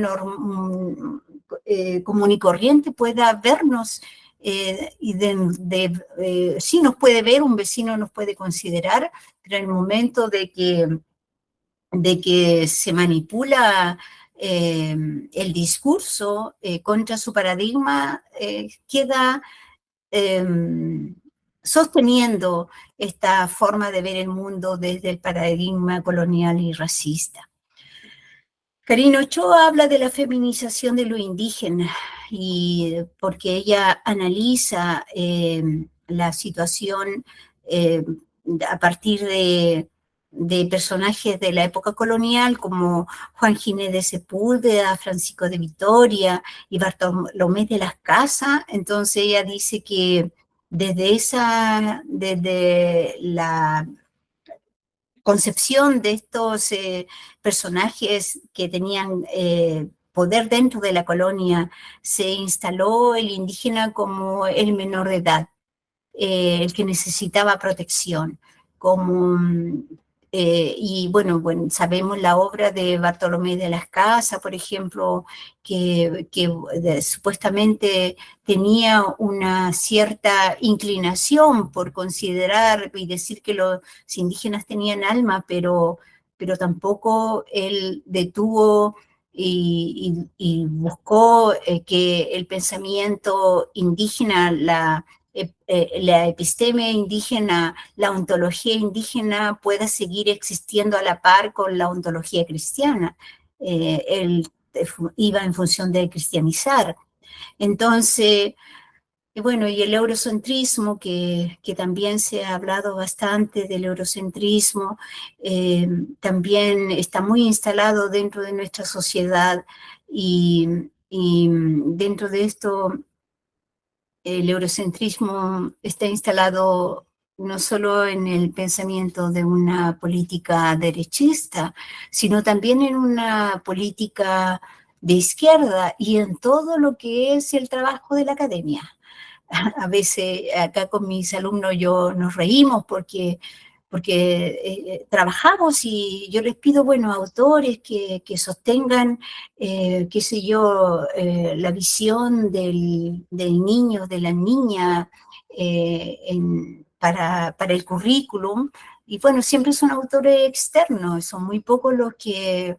común y corriente pueda vernos sí nos puede ver, un vecino nos puede considerar, pero en el momento de que se manipula el discurso contra su paradigma, queda sosteniendo esta forma de ver el mundo desde el paradigma colonial y racista. Karina Ochoa habla de la feminización de lo indígena y porque ella analiza la situación a partir de personajes de la época colonial como Juan Ginés de Sepúlveda, Francisco de Vitoria y Bartolomé de las Casas. Entonces ella dice que desde la concepción de estos personajes que tenían poder dentro de la colonia, se instaló el indígena como el menor de edad, el que necesitaba protección, y bueno, sabemos la obra de Bartolomé de las Casas, por ejemplo, que supuestamente tenía una cierta inclinación por considerar y decir que los indígenas tenían alma, pero tampoco él detuvo y buscó que el pensamiento indígena, la epistemia indígena, la ontología indígena pueda seguir existiendo a la par con la ontología cristiana. Él iba en función de cristianizar. Entonces, bueno, y el eurocentrismo, que también se ha hablado bastante del eurocentrismo, también está muy instalado dentro de nuestra sociedad y dentro de esto el eurocentrismo está instalado no solo en el pensamiento de una política derechista, sino también en una política de izquierda y en todo lo que es el trabajo de la academia. A veces acá con mis alumnos nos reímos porque trabajamos y yo les pido, bueno, autores que sostengan, qué sé yo, la visión del niño, de la niña para el currículum. Y bueno, siempre son autores externos, son muy pocos los que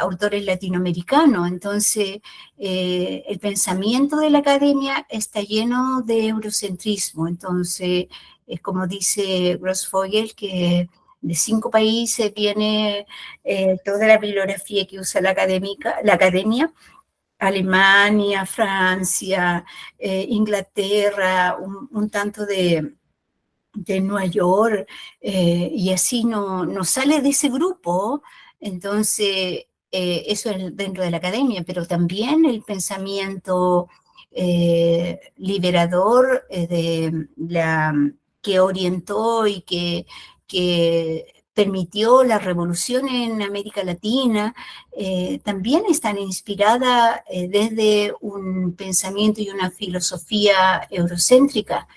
autores latinoamericanos. Entonces, el pensamiento de la academia está lleno de eurocentrismo. Entonces, es como dice Grossfogel, que de 5 países viene toda la bibliografía que usa la academia, Alemania, Francia, Inglaterra, un tanto de Nueva York, y así no sale de ese grupo. Entonces, eso es dentro de la academia, pero también el pensamiento liberador que orientó y que permitió la revolución en América Latina, también están inspiradas desde un pensamiento y una filosofía eurocéntrica.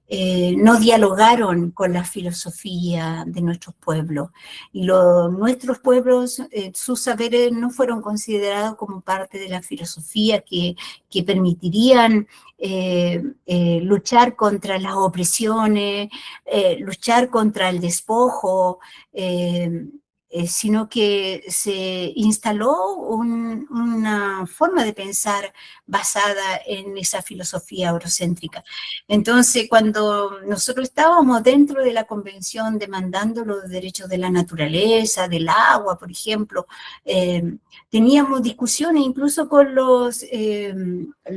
No dialogaron con la filosofía de nuestros pueblos. Y nuestros pueblos, sus saberes no fueron considerados como parte de la filosofía que permitirían luchar contra las opresiones, luchar contra el despojo, sino que se instaló una forma de pensar basada en esa filosofía eurocéntrica. Entonces, cuando nosotros estábamos dentro de la convención demandando los derechos de la naturaleza, del agua, por ejemplo, teníamos discusiones incluso con los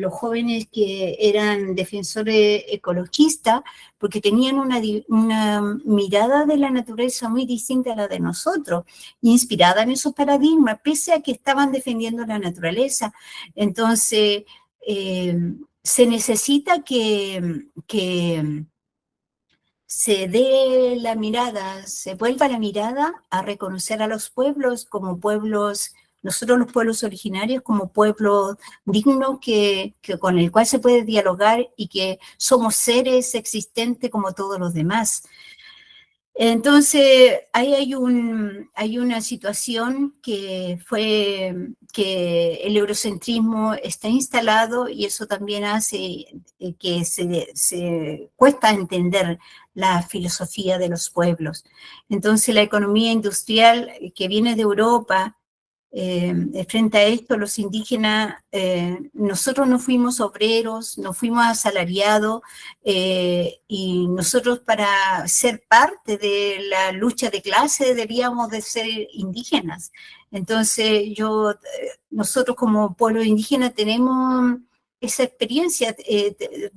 jóvenes que eran defensores ecologistas, porque tenían una mirada de la naturaleza muy distinta a la de nosotros, inspirada en esos paradigmas, pese a que estaban defendiendo la naturaleza. Entonces, se necesita que se dé la mirada, se vuelva la mirada a reconocer a los pueblos como pueblos, nosotros los pueblos originarios como pueblos dignos con el cual se puede dialogar y que somos seres existentes como todos los demás. Entonces, ahí hay una situación que el eurocentrismo está instalado y eso también hace que se cuesta entender la filosofía de los pueblos. Entonces, la economía industrial que viene de Europa, frente a esto, los indígenas, nosotros no fuimos obreros, no fuimos asalariados, y nosotros para ser parte de la lucha de clase debíamos de ser indígenas. Entonces, nosotros como pueblo indígena tenemos esa experiencia,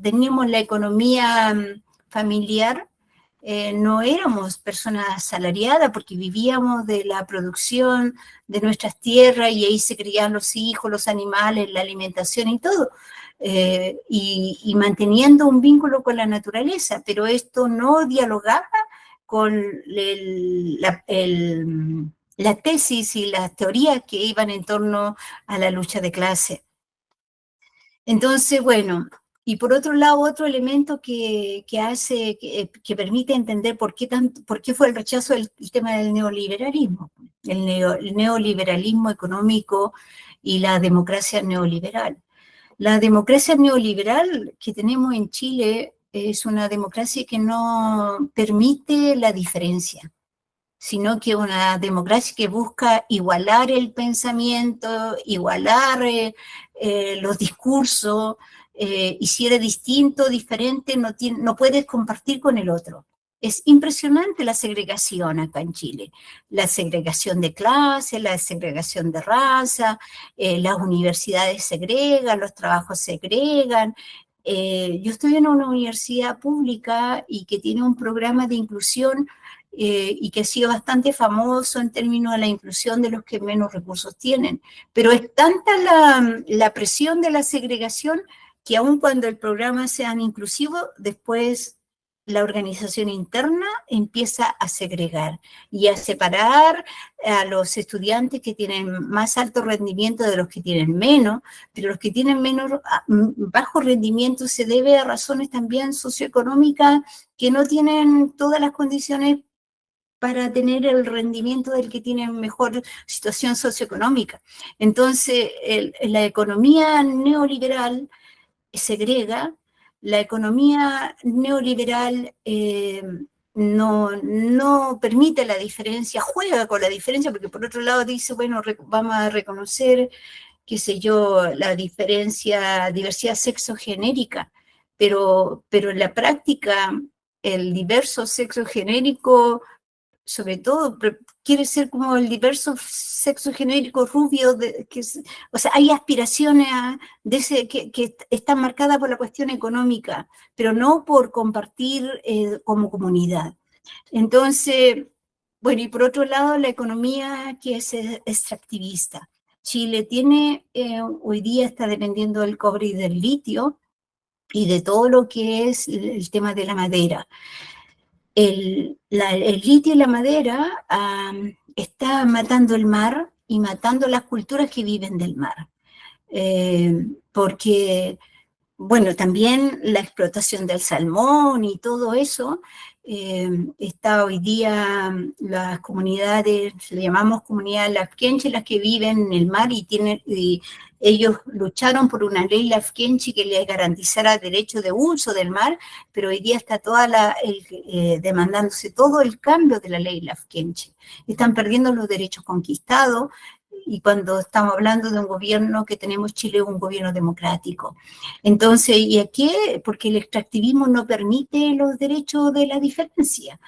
teníamos la economía familiar. No éramos personas asalariadas porque vivíamos de la producción de nuestras tierras y ahí se criaban los hijos, los animales, la alimentación y todo, y manteniendo un vínculo con la naturaleza, pero esto no dialogaba con la tesis y las teorías que iban en torno a la lucha de clase. Entonces, bueno, y por otro lado, otro elemento que permite entender por qué fue el rechazo del tema del neoliberalismo, el neoliberalismo económico y la democracia neoliberal. La democracia neoliberal que tenemos en Chile es una democracia que no permite la diferencia, sino que una democracia que busca igualar el pensamiento, igualar los discursos, y si eres distinto, diferente, no puedes compartir con el otro. Es impresionante la segregación acá en Chile, la segregación de clase, la segregación de raza, las universidades segregan, los trabajos segregan. Yo estoy en una universidad pública y que tiene un programa de inclusión y que ha sido bastante famoso en términos de la inclusión de los que menos recursos tienen. Pero es tanta la presión de la segregación que aun cuando el programa sea inclusivo, después la organización interna empieza a segregar y a separar a los estudiantes que tienen más alto rendimiento de los que tienen menos, pero los que tienen bajo rendimiento se debe a razones también socioeconómicas que no tienen todas las condiciones para tener el rendimiento del que tiene mejor situación socioeconómica. Entonces, la economía neoliberal segrega, la economía neoliberal no permite la diferencia, juega con la diferencia, porque por otro lado dice, bueno, vamos a reconocer, qué sé yo, la diversidad sexogenérica, pero en la práctica el diverso sexogenérico sobre todo, quiere ser como el diverso sexo genérico rubio, o sea, hay aspiraciones que están marcadas por la cuestión económica, pero no por compartir como comunidad. Entonces, bueno, y por otro lado, la economía que es extractivista. Chile hoy día está dependiendo del cobre y del litio y de todo lo que es el tema de la madera. El litio y la madera está matando el mar y matando las culturas que viven del mar. Porque bueno, también la explotación del salmón y todo eso. Está hoy día las comunidades, le llamamos comunidades lafkenche, las que viven en el mar y ellos lucharon por una ley lafkenche que les garantizara derecho de uso del mar, pero hoy día está demandándose todo el cambio de la ley lafkenche. Están perdiendo los derechos conquistados, y cuando estamos hablando de un gobierno que tenemos Chile, un gobierno democrático. Entonces, ¿y a qué? Porque el extractivismo no permite los derechos de la diferencia,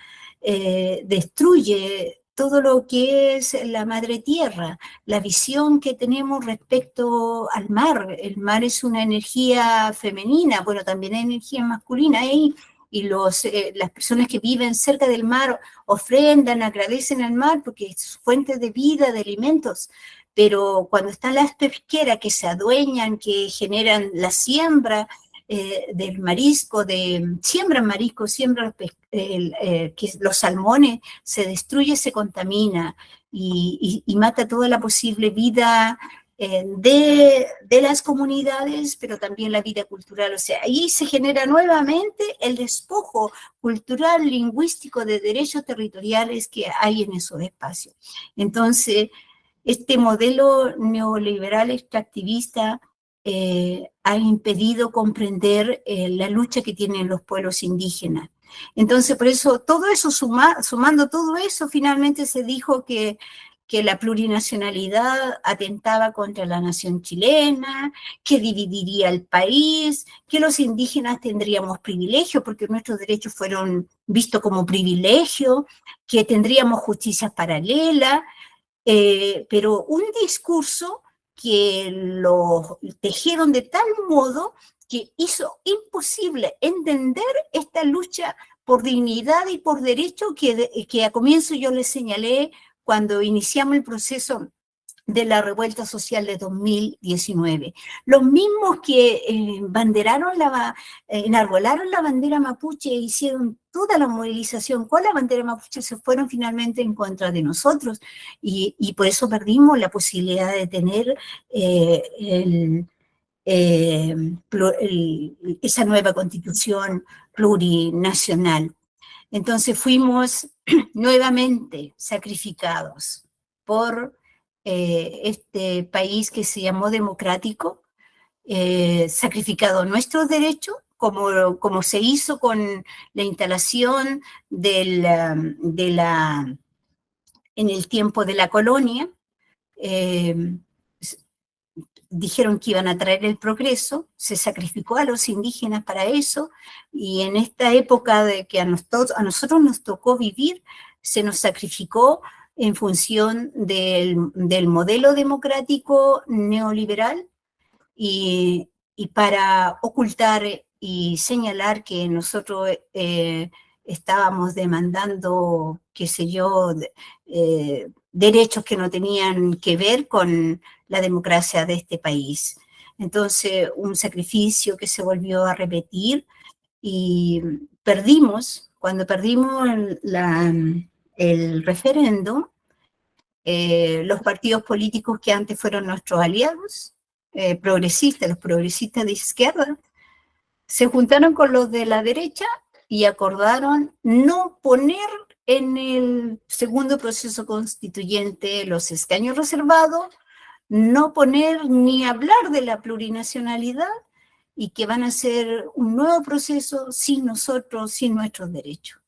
destruye todo lo que es la madre tierra, la visión que tenemos respecto al mar. El mar es una energía femenina, bueno, también hay energía masculina ahí, y las personas que viven cerca del mar ofrendan, agradecen al mar porque es fuente de vida, de alimentos, pero cuando están las pesqueras que se adueñan, que generan la siembra del marisco, siembran marisco, siembran que los salmones, se destruye, se contamina y mata toda la posible vida de las comunidades, pero también la vida cultural. O sea, ahí se genera nuevamente el despojo cultural, lingüístico de derechos territoriales que hay en esos espacios. Entonces, este modelo neoliberal extractivista ha impedido comprender la lucha que tienen los pueblos indígenas. Entonces, por eso, todo eso, sumando todo eso, finalmente se dijo que la plurinacionalidad atentaba contra la nación chilena, que dividiría el país, que los indígenas tendríamos privilegios porque nuestros derechos fueron vistos como privilegio, que tendríamos justicias paralelas, pero un discurso que lo tejieron de tal modo que hizo imposible entender esta lucha por dignidad y por derecho que a comienzo yo les señalé cuando iniciamos el proceso de la revuelta social de 2019. Los mismos que enarbolaron la bandera mapuche e hicieron toda la movilización con la bandera mapuche se fueron finalmente en contra de nosotros y por eso perdimos la posibilidad de tener esa nueva constitución plurinacional. Entonces fuimos nuevamente sacrificados por este país que se llamó democrático, sacrificado nuestros derechos, como se hizo con la instalación en el tiempo de la colonia. Dijeron que iban a traer el progreso, se sacrificó a los indígenas para eso, y en esta época de que a nosotros nos tocó vivir, se nos sacrificó en función del modelo democrático neoliberal y para ocultar y señalar que nosotros estábamos demandando, qué sé yo, derechos que no tenían que ver con la democracia de este país. Entonces, un sacrificio que se volvió a repetir y cuando perdimos el referéndum, los partidos políticos que antes fueron nuestros aliados, los progresistas de izquierda, se juntaron con los de la derecha y acordaron no poner en el segundo proceso constituyente los escaños reservados, no poner ni hablar de la plurinacionalidad y que van a hacer un nuevo proceso sin nosotros, sin nuestros derechos.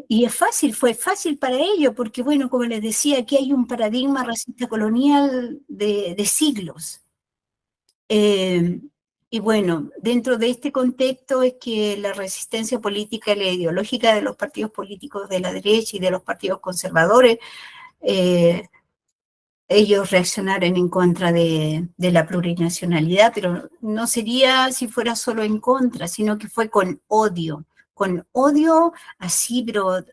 Y fue fácil para ellos, porque bueno, como les decía, aquí hay un paradigma racista colonial de siglos. Y bueno, dentro de este contexto es que la resistencia política y la ideológica de los partidos políticos de la derecha y de los partidos conservadores, ellos reaccionaron en contra de la plurinacionalidad, pero no sería si fuera solo en contra, sino que fue con odio así, pero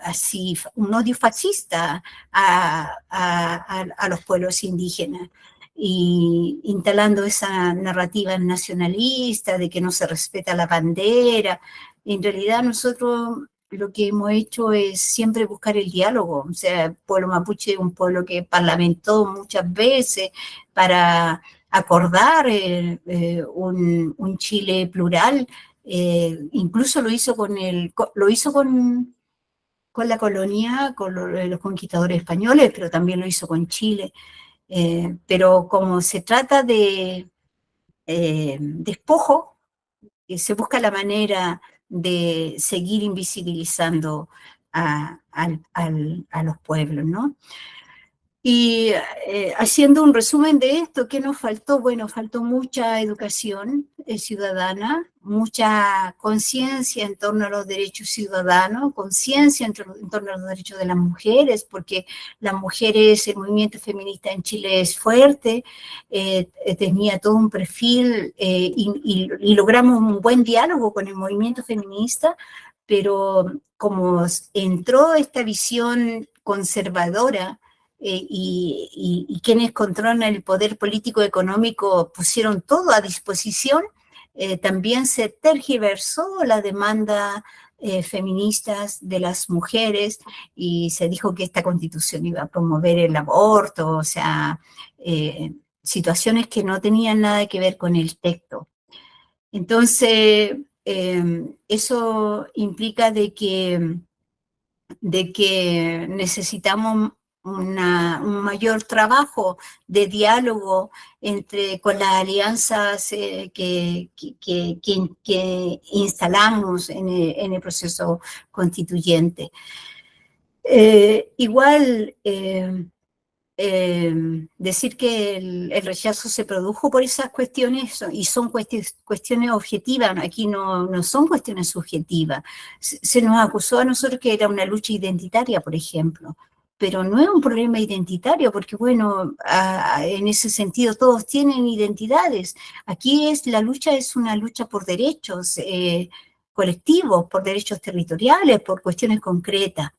así, un odio fascista a los pueblos indígenas, y instalando esa narrativa nacionalista de que no se respeta la bandera. En realidad nosotros lo que hemos hecho es siempre buscar el diálogo. O sea, el pueblo mapuche es un pueblo que parlamentó muchas veces para acordar un Chile plural. Incluso lo hizo con la colonia, con los conquistadores españoles, pero también lo hizo con Chile. Pero como se trata de despojo, se busca la manera de seguir invisibilizando a los pueblos, ¿no? Y haciendo un resumen de esto, ¿qué nos faltó? Bueno, faltó mucha educación ciudadana, mucha conciencia en torno a los derechos ciudadanos, conciencia en torno a los derechos de las mujeres, porque las mujeres, el movimiento feminista en Chile es fuerte, tenía todo un perfil y logramos un buen diálogo con el movimiento feminista, pero como entró esta visión conservadora, y quienes controlan el poder político económico pusieron todo a disposición, también se tergiversó la demanda feministas de las mujeres y se dijo que esta constitución iba a promover el aborto, o sea, situaciones que no tenían nada que ver con el texto. Entonces, eso implica de que necesitamos un mayor trabajo de diálogo con las alianzas que instalamos en el proceso constituyente. Igual, decir que el rechazo se produjo por esas cuestiones y son cuestiones objetivas, aquí no son cuestiones subjetivas. Se nos acusó a nosotros que era una lucha identitaria, por ejemplo, pero no es un problema identitario, porque bueno, en ese sentido todos tienen identidades. Aquí la lucha es una lucha por derechos colectivos, por derechos territoriales, por cuestiones concretas.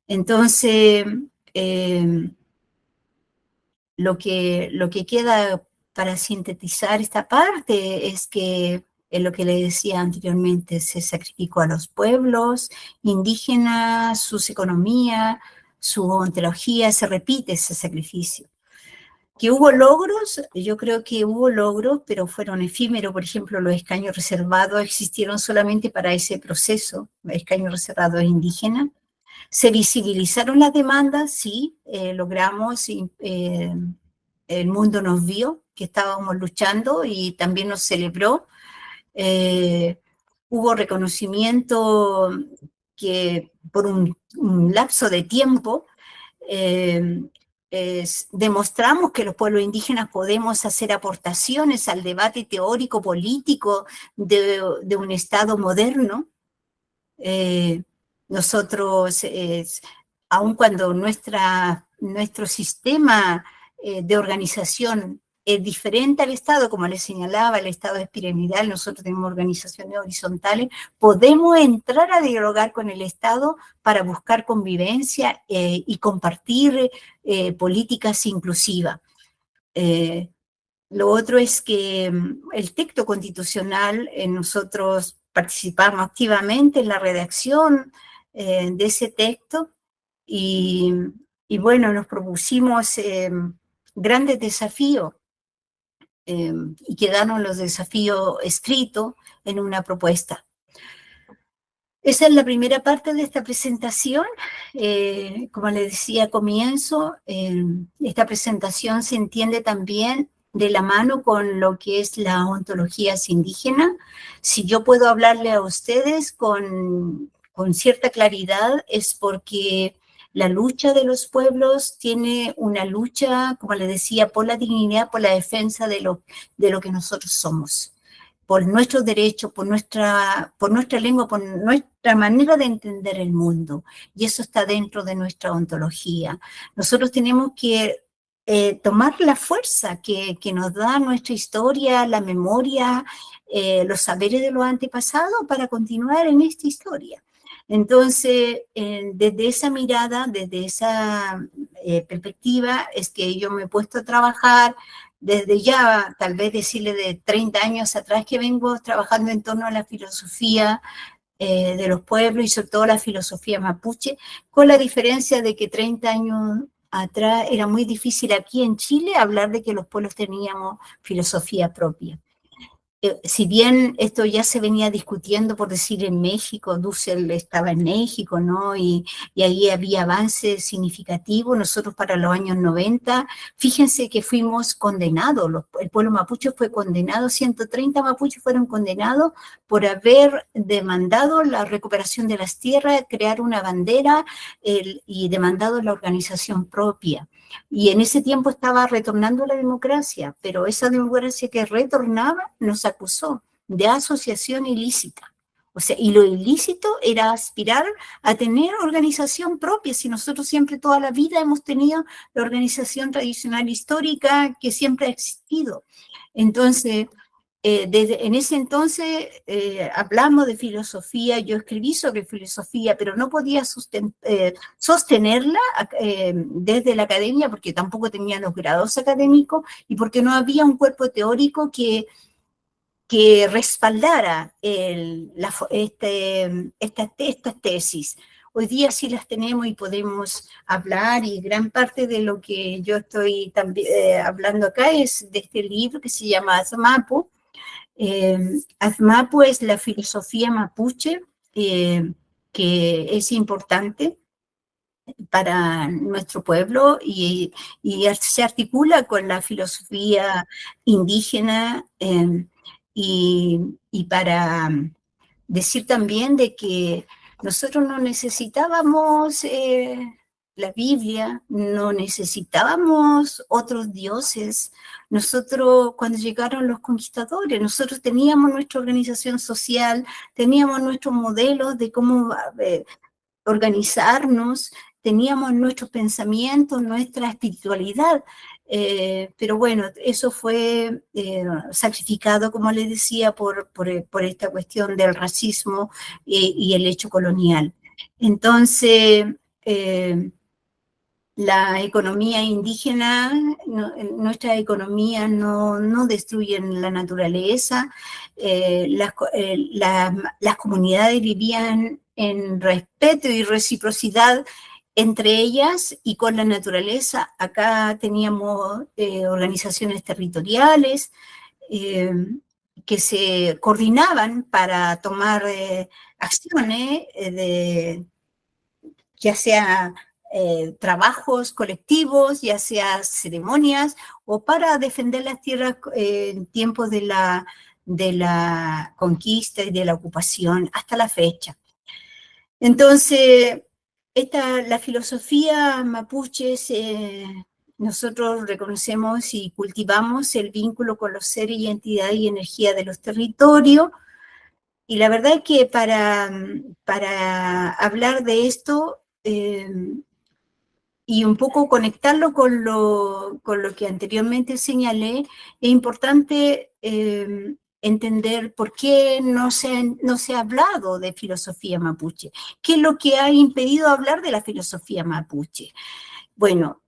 Entonces, lo que queda para sintetizar esta parte es que, en lo que le decía anteriormente, se sacrificó a los pueblos indígenas, sus economías, su ontología, se repite ese sacrificio. Que hubo logros, yo creo que hubo logros, pero fueron efímeros. Por ejemplo, los escaños reservados existieron solamente para ese proceso, escaños reservados indígenas. Se visibilizaron las demandas, sí, logramos, el mundo nos vio que estábamos luchando y también nos celebró. Hubo reconocimiento que por un lapso de tiempo demostramos que los pueblos indígenas podemos hacer aportaciones al debate teórico político de un Estado moderno. Nosotros, aun cuando nuestro sistema de organización es diferente al Estado, como les señalaba, el Estado es piramidal, nosotros tenemos organizaciones horizontales, podemos entrar a dialogar con el Estado para buscar convivencia y compartir políticas inclusivas. Lo otro es que el texto constitucional, nosotros participamos activamente en la redacción de ese texto y bueno, nos propusimos grandes desafíos y quedaron los desafíos escritos en una propuesta. Esa es la primera parte de esta presentación. Como les decía al comienzo, esta presentación se entiende también de la mano con lo que es la ontologías indígenas. Si yo puedo hablarle a ustedes con cierta claridad es porque la lucha de los pueblos tiene una lucha, como les decía, por la dignidad, por la defensa de lo que nosotros somos, por nuestros derechos, por nuestra lengua, por nuestra manera de entender el mundo. Y eso está dentro de nuestra ontología. Nosotros tenemos que tomar la fuerza que nos da nuestra historia, la memoria, los saberes de los antepasados para continuar en esta historia. Entonces, desde esa mirada, desde esa perspectiva, es que yo me he puesto a trabajar desde ya, tal vez decirle de 30 años atrás, que vengo trabajando en torno a la filosofía de los pueblos y sobre todo la filosofía mapuche, con la diferencia de que 30 años atrás era muy difícil aquí en Chile hablar de que los pueblos teníamos filosofía propia. Si bien esto ya se venía discutiendo, por decir, en México, Dussel estaba en México, ¿no? Y ahí había avances significativos. Nosotros para los años 90, fíjense que fuimos condenados, el pueblo mapuche fue condenado, 130 mapuches fueron condenados por haber demandado la recuperación de las tierras, crear una bandera y demandado la organización propia. Y en ese tiempo estaba retornando la democracia, pero esa democracia que retornaba nos acusó de asociación ilícita. O sea, y lo ilícito era aspirar a tener organización propia, si nosotros siempre toda la vida hemos tenido la organización tradicional histórica que siempre ha existido. Entonces, en ese entonces hablamos de filosofía, yo escribí sobre filosofía, pero no podía sostenerla desde la academia porque tampoco tenía los grados académicos y porque no había un cuerpo teórico que respaldara estas tesis. Hoy día sí las tenemos y podemos hablar, y gran parte de lo que yo estoy hablando acá es de este libro que se llama Azmapu. Azmapu es la filosofía mapuche, que es importante para nuestro pueblo y se articula con la filosofía indígena, y para decir también de que nosotros no necesitábamos la Biblia, no necesitábamos otros dioses. Nosotros, cuando llegaron los conquistadores, nosotros teníamos nuestra organización social, teníamos nuestros modelos de cómo organizarnos, teníamos nuestros pensamientos, nuestra espiritualidad, pero bueno, eso fue sacrificado, como les decía, por esta cuestión del racismo y el hecho colonial. Entonces, la economía indígena, nuestras economías no destruyen la naturaleza, las comunidades vivían en respeto y reciprocidad entre ellas y con la naturaleza. Acá teníamos organizaciones territoriales que se coordinaban para tomar acciones ya sea trabajos colectivos, ya sea ceremonias, o para defender las tierras en tiempos de la conquista y de la ocupación hasta la fecha. Entonces, la filosofía mapuche, nosotros reconocemos y cultivamos el vínculo con los seres y entidades y energía de los territorios, y la verdad es que para hablar de esto y un poco conectarlo con lo que anteriormente señalé, es importante entender por qué no se ha hablado de filosofía mapuche. ¿Qué es lo que ha impedido hablar de la filosofía mapuche? Bueno,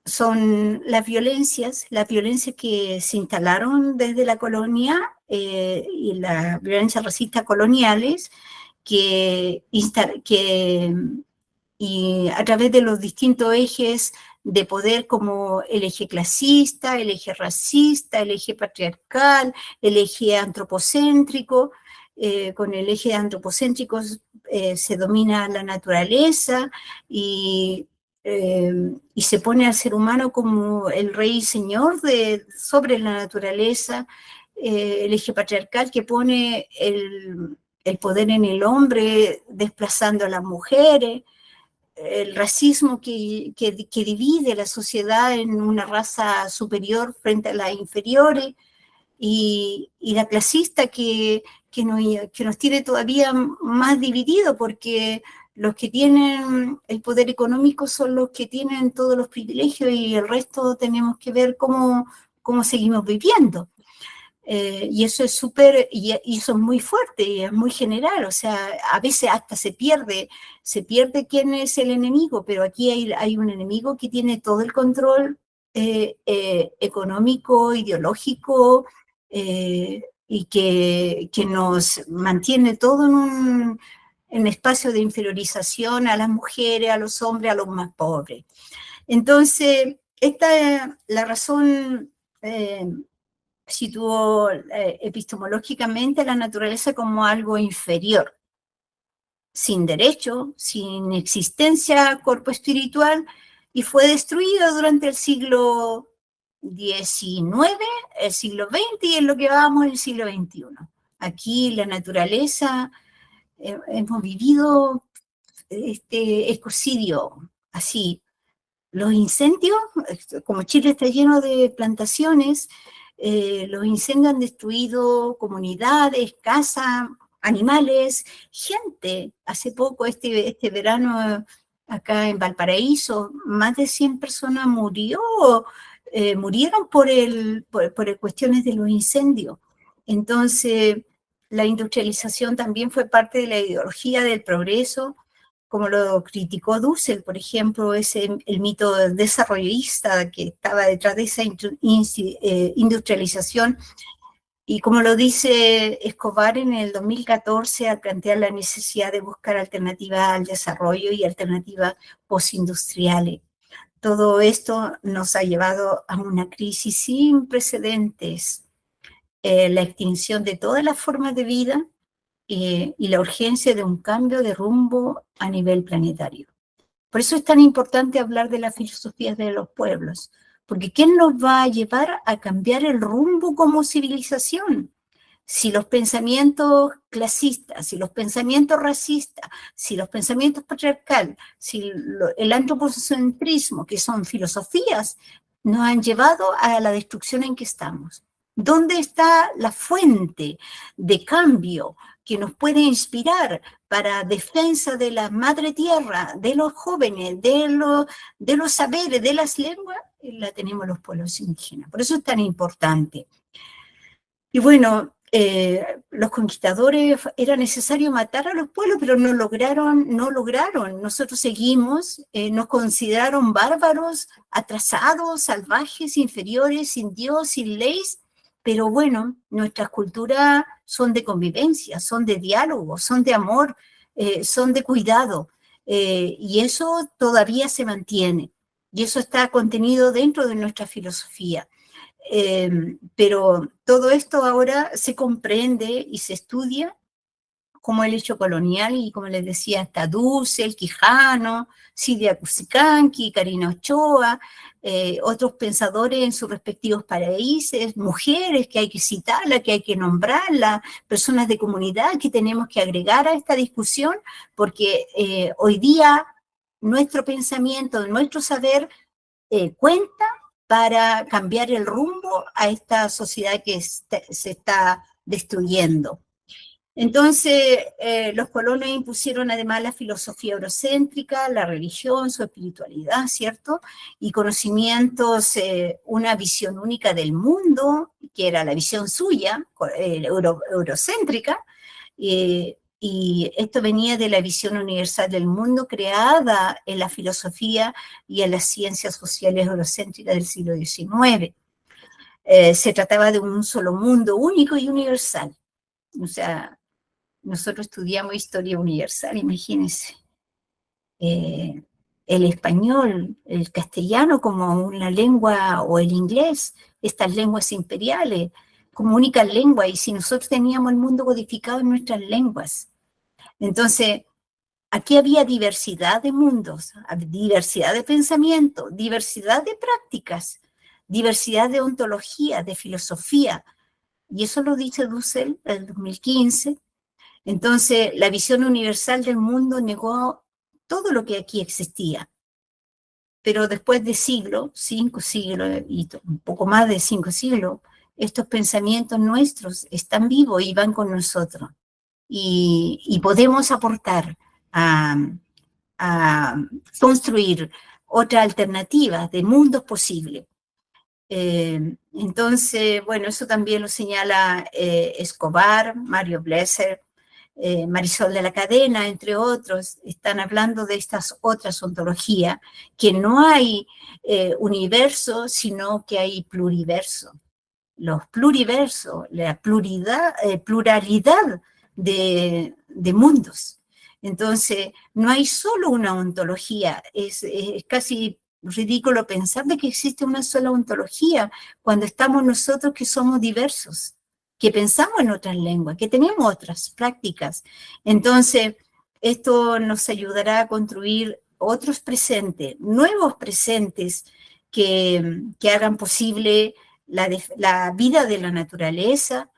son las violencias que se instalaron desde la colonia y las violencias racistas coloniales y a través de los distintos ejes de poder, como el eje clasista, el eje racista, el eje patriarcal, el eje antropocéntrico. Con el eje antropocéntrico se domina la naturaleza y se pone al ser humano como el rey y señor sobre la naturaleza. El eje patriarcal que pone el poder en el hombre, desplazando a las mujeres. El racismo que divide la sociedad en una raza superior frente a las inferiores, y la clasista que nos tiene todavía más dividido, porque los que tienen el poder económico son los que tienen todos los privilegios y el resto tenemos que ver cómo seguimos viviendo. Y eso es súper, y eso es muy fuerte y es muy general, o sea, a veces hasta se pierde quién es el enemigo, pero aquí hay un enemigo que tiene todo el control económico, ideológico, y que nos mantiene todo en espacios de inferiorización a las mujeres, a los hombres, a los más pobres. Entonces, esta es la razón, situó epistemológicamente la naturaleza como algo inferior, sin derecho, sin existencia cuerpo espiritual, y fue destruido durante el siglo XIX, el siglo XX y en lo que vamos el siglo XXI. Aquí la naturaleza, hemos vivido este ecocidio así. Los incendios, como Chile está lleno de plantaciones, los incendios han destruido comunidades, casas, animales, gente. Hace poco, este verano, acá en Valparaíso, más de 100 personas murieron por cuestiones de los incendios. Entonces, la industrialización también fue parte de la ideología del progreso, como lo criticó Dussel, por ejemplo, el mito desarrollista que estaba detrás de esa industrialización, y como lo dice Escobar en el 2014 al plantear la necesidad de buscar alternativas al desarrollo y alternativas postindustriales. Todo esto nos ha llevado a una crisis sin precedentes, la extinción de todas las formas de vida, y la urgencia de un cambio de rumbo a nivel planetario. Por eso es tan importante hablar de las filosofías de los pueblos, porque ¿quién nos va a llevar a cambiar el rumbo como civilización? Si los pensamientos clasistas, si los pensamientos racistas, si los pensamientos patriarcales, si el antropocentrismo, que son filosofías, nos han llevado a la destrucción en que estamos. ¿Dónde está la fuente de cambio que nos puede inspirar para defensa de la madre tierra, de los jóvenes, de los saberes, de las lenguas? La tenemos los pueblos indígenas. Por eso es tan importante. Y bueno, los conquistadores, era necesario matar a los pueblos, pero no lograron. Nosotros seguimos, nos consideraron bárbaros, atrasados, salvajes, inferiores, sin Dios, sin leyes. Pero bueno, nuestras culturas son de convivencia, son de diálogo, son de amor, son de cuidado, y eso todavía se mantiene, y eso está contenido dentro de nuestra filosofía. Pero todo esto ahora se comprende y se estudia como el hecho colonial, y como les decía, hasta Dussel, Quijano, Silvia Cusicanqui, Karina Ochoa, otros pensadores en sus respectivos países, mujeres que hay que citarlas, que hay que nombrarlas, personas de comunidad que tenemos que agregar a esta discusión, porque hoy día nuestro pensamiento, nuestro saber cuenta para cambiar el rumbo a esta sociedad que se está destruyendo. Entonces, los colonos impusieron además la filosofía eurocéntrica, la religión, su espiritualidad, ¿cierto? Y conocimientos, una visión única del mundo, que era la visión suya, eurocéntrica, y esto venía de la visión universal del mundo creada en la filosofía y en las ciencias sociales eurocéntricas del siglo XIX. Se trataba de un solo mundo único y universal. O sea, nosotros estudiamos historia universal, imagínense. El español, el castellano como una lengua, o el inglés, estas lenguas imperiales, como única lengua, y si nosotros teníamos el mundo codificado en nuestras lenguas. Entonces, aquí había diversidad de mundos, diversidad de pensamiento, diversidad de prácticas, diversidad de ontología, de filosofía, y eso lo dice Dussel en el 2015. Entonces, la visión universal del mundo negó todo lo que aquí existía. Pero después de siglos, 5 siglos y un poco más de 5 siglos, estos pensamientos nuestros están vivos y van con nosotros. Y podemos aportar a construir otra alternativa de mundos posibles. Entonces, bueno, eso también lo señala Escobar, Mario Bleser, Marisol de la Cadena, entre otros. Están hablando de estas otras ontologías, que no hay universo, sino que hay pluriverso. Los pluriversos, la pluralidad de mundos. Entonces, no hay solo una ontología, es casi ridículo pensar de que existe una sola ontología cuando estamos nosotros que somos diversos, que pensamos en otras lenguas, que tenemos otras prácticas. Entonces, esto nos ayudará a construir otros presentes, nuevos presentes que hagan posible la vida de la naturaleza,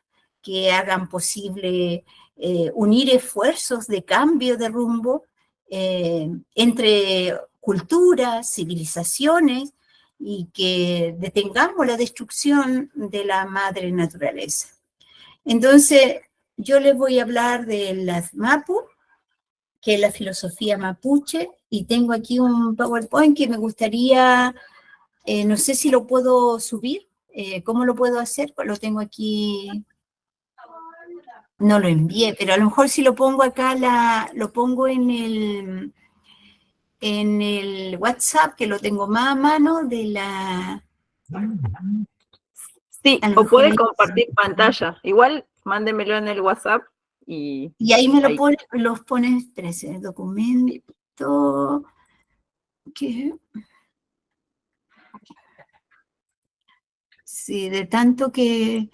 que hagan posible unir esfuerzos de cambio de rumbo entre culturas, civilizaciones, y que detengamos la destrucción de la madre naturaleza. Entonces, yo les voy a hablar de las Mapu, que es la filosofía mapuche, y tengo aquí un PowerPoint que me gustaría, no sé si lo puedo subir, ¿cómo lo puedo hacer? Pues lo tengo aquí, no lo envié, pero a lo mejor si lo pongo acá, lo pongo en el WhatsApp, que lo tengo más a mano, de la... Sí, A lo o mejor puede compartir pantalla. Igual, mándemelo en el WhatsApp y y ahí me ahí. los pones, espérese, documento, que sí, de tanto que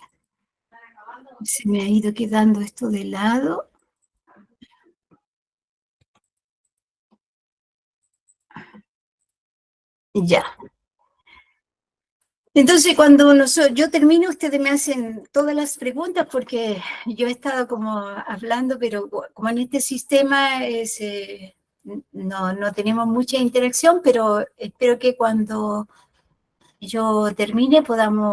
se me ha ido quedando esto de lado. Ya. Entonces, cuando yo termino, ustedes me hacen todas las preguntas porque yo he estado como hablando, pero como en este sistema no tenemos mucha interacción, pero espero que cuando yo termine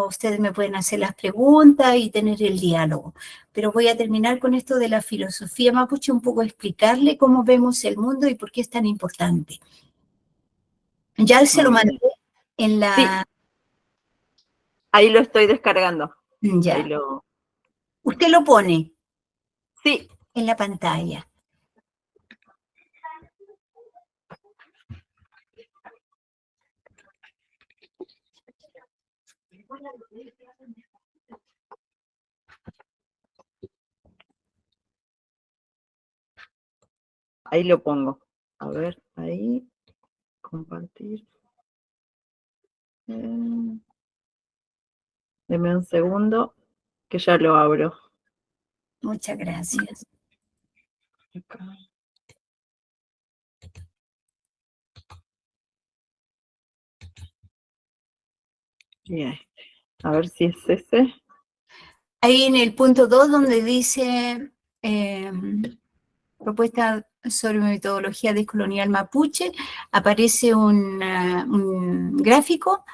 ustedes me pueden hacer las preguntas y tener el diálogo. Pero voy a terminar con esto de la filosofía mapuche, un poco explicarle cómo vemos el mundo y por qué es tan importante. Ya se lo Muy mandé bien. en Sí, la... ahí lo estoy descargando. Ahí Ya. lo. Usted lo pone Sí, en la pantalla. ahí lo pongo. A ver, ahí. Compartir. Deme un segundo, que ya lo abro. Muchas gracias. Acá. Bien. A ver si es ese. Ahí en el punto 2, donde dice propuesta sobre metodología descolonial mapuche, aparece un gráfico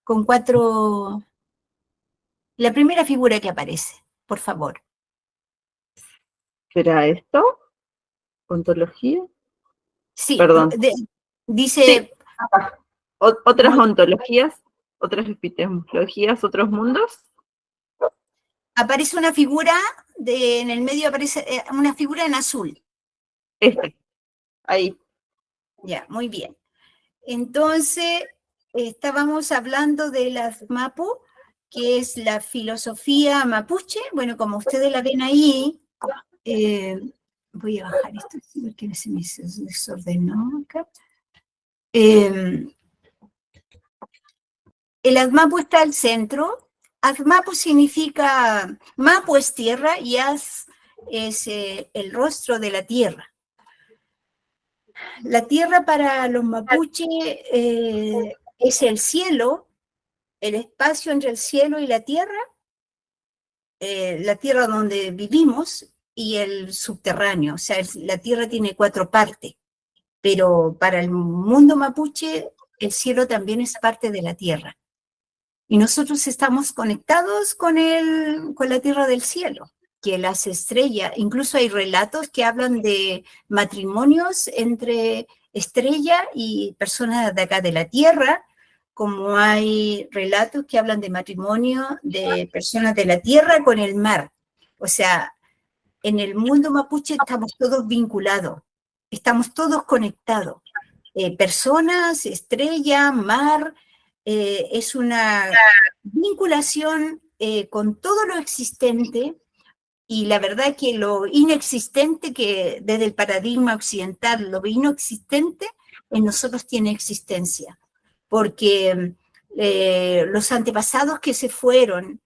con 4... La primera figura que aparece, por favor. ¿Será esto? ¿Ontología? Sí, Perdón. Sí, dice... acá. Otras Muy, ontologías, otras epistemologías, otros mundos. aparece una figura, en el medio aparece una figura en azul. Este, ahí. Ya, muy bien. Entonces, estábamos hablando de las Mapu, que es la filosofía mapuche. Bueno, como ustedes la ven ahí, voy a bajar esto porque se me desordenó acá. El Azmapu está al centro. Azmapu significa, Mapu es tierra y Az es el rostro de la tierra. La tierra para los mapuche es el cielo, el espacio entre el cielo y la tierra donde vivimos y el subterráneo. O sea, la tierra tiene 4 partes, pero para el mundo mapuche el cielo también es parte de la tierra. Y nosotros estamos conectados con la tierra del cielo, que las estrellas, incluso hay relatos que hablan de matrimonios entre estrella y personas de acá de la tierra, como hay relatos que hablan de matrimonio de personas de la tierra con el mar. O sea, en el mundo mapuche estamos todos vinculados, estamos todos conectados. Personas, estrella, mar, es una vinculación con todo lo existente Y la verdad que lo inexistente, que desde el paradigma occidental, lo inexistente en nosotros tiene existencia, porque los antepasados que se fueron,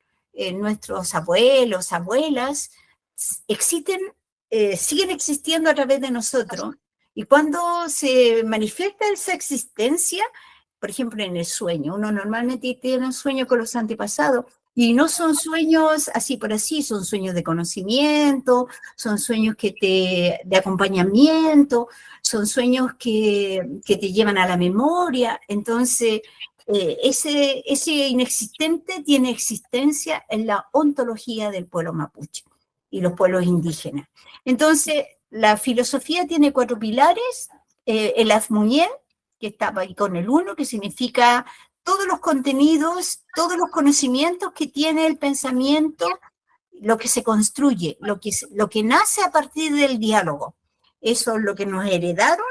nuestros abuelos, abuelas, existen, siguen existiendo a través de nosotros, y cuando se manifiesta esa existencia, por ejemplo, en el sueño, uno normalmente tiene un sueño con los antepasados, y no son sueños así por así, son sueños de conocimiento, son sueños de acompañamiento, son sueños que te llevan a la memoria. Entonces, ese inexistente tiene existencia en la ontología del pueblo mapuche y los pueblos indígenas. Entonces, la filosofía tiene 4 pilares, el Azmuñén, que estaba ahí con el 1, que significa todos los contenidos, todos los conocimientos que tiene el pensamiento, lo que se construye, lo que nace a partir del diálogo. Eso es lo que nos heredaron,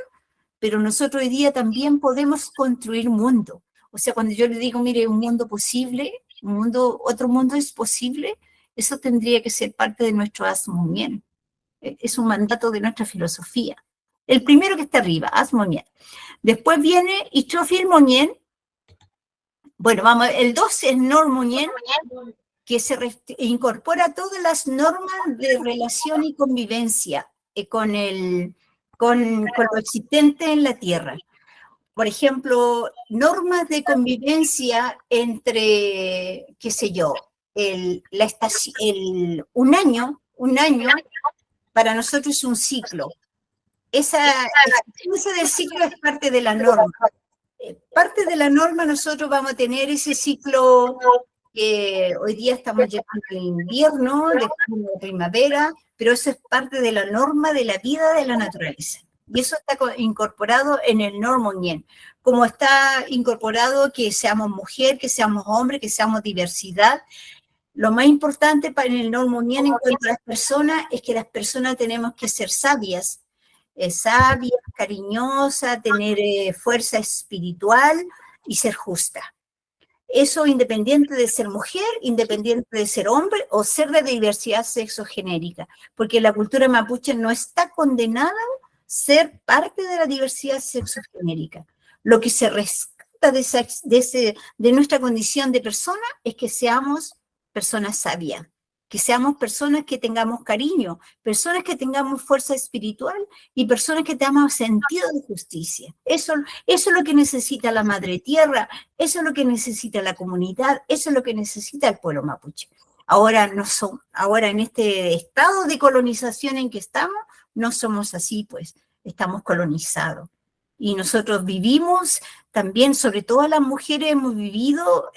pero nosotros hoy día también podemos construir mundo. O sea, cuando yo le digo, mire, un mundo posible, otro mundo es posible, eso tendría que ser parte de nuestro Azmuñén. Es un mandato de nuestra filosofía. El primero que está arriba, Azmuñén. Después viene Ichofil Moñén. Bueno, vamos, el 2 es Normuñén, que incorpora todas las normas de relación y convivencia con lo existente en la Tierra. Por ejemplo, normas de convivencia entre, qué sé yo, un año para nosotros es un ciclo. Esa del ciclo es parte de la norma. Parte de la norma nosotros vamos a tener ese ciclo que hoy día estamos llegando al invierno, después de la primavera, pero eso es parte de la norma de la vida de la naturaleza. Y eso está incorporado en el Normuñén, como está incorporado que seamos mujer, que seamos hombre, que seamos diversidad. Lo más importante para el Normuñén en cuanto a las personas es que las personas tenemos que ser sabias, cariñosa, tener fuerza espiritual y ser justa. Eso independiente de ser mujer, independiente de ser hombre o ser de diversidad sexogenérica, porque la cultura mapuche no está condenada a ser parte de la diversidad sexogenérica. Lo que se rescata de nuestra condición de persona es que seamos personas sabias, que seamos personas que tengamos cariño, personas que tengamos fuerza espiritual y personas que tengamos sentido de justicia. Eso es lo que necesita la Madre Tierra, eso es lo que necesita la comunidad, eso es lo que necesita el pueblo mapuche. Ahora en este estado de colonización en que estamos, no somos así, pues, estamos colonizados. Y nosotros vivimos también, sobre todo las mujeres, hemos vivido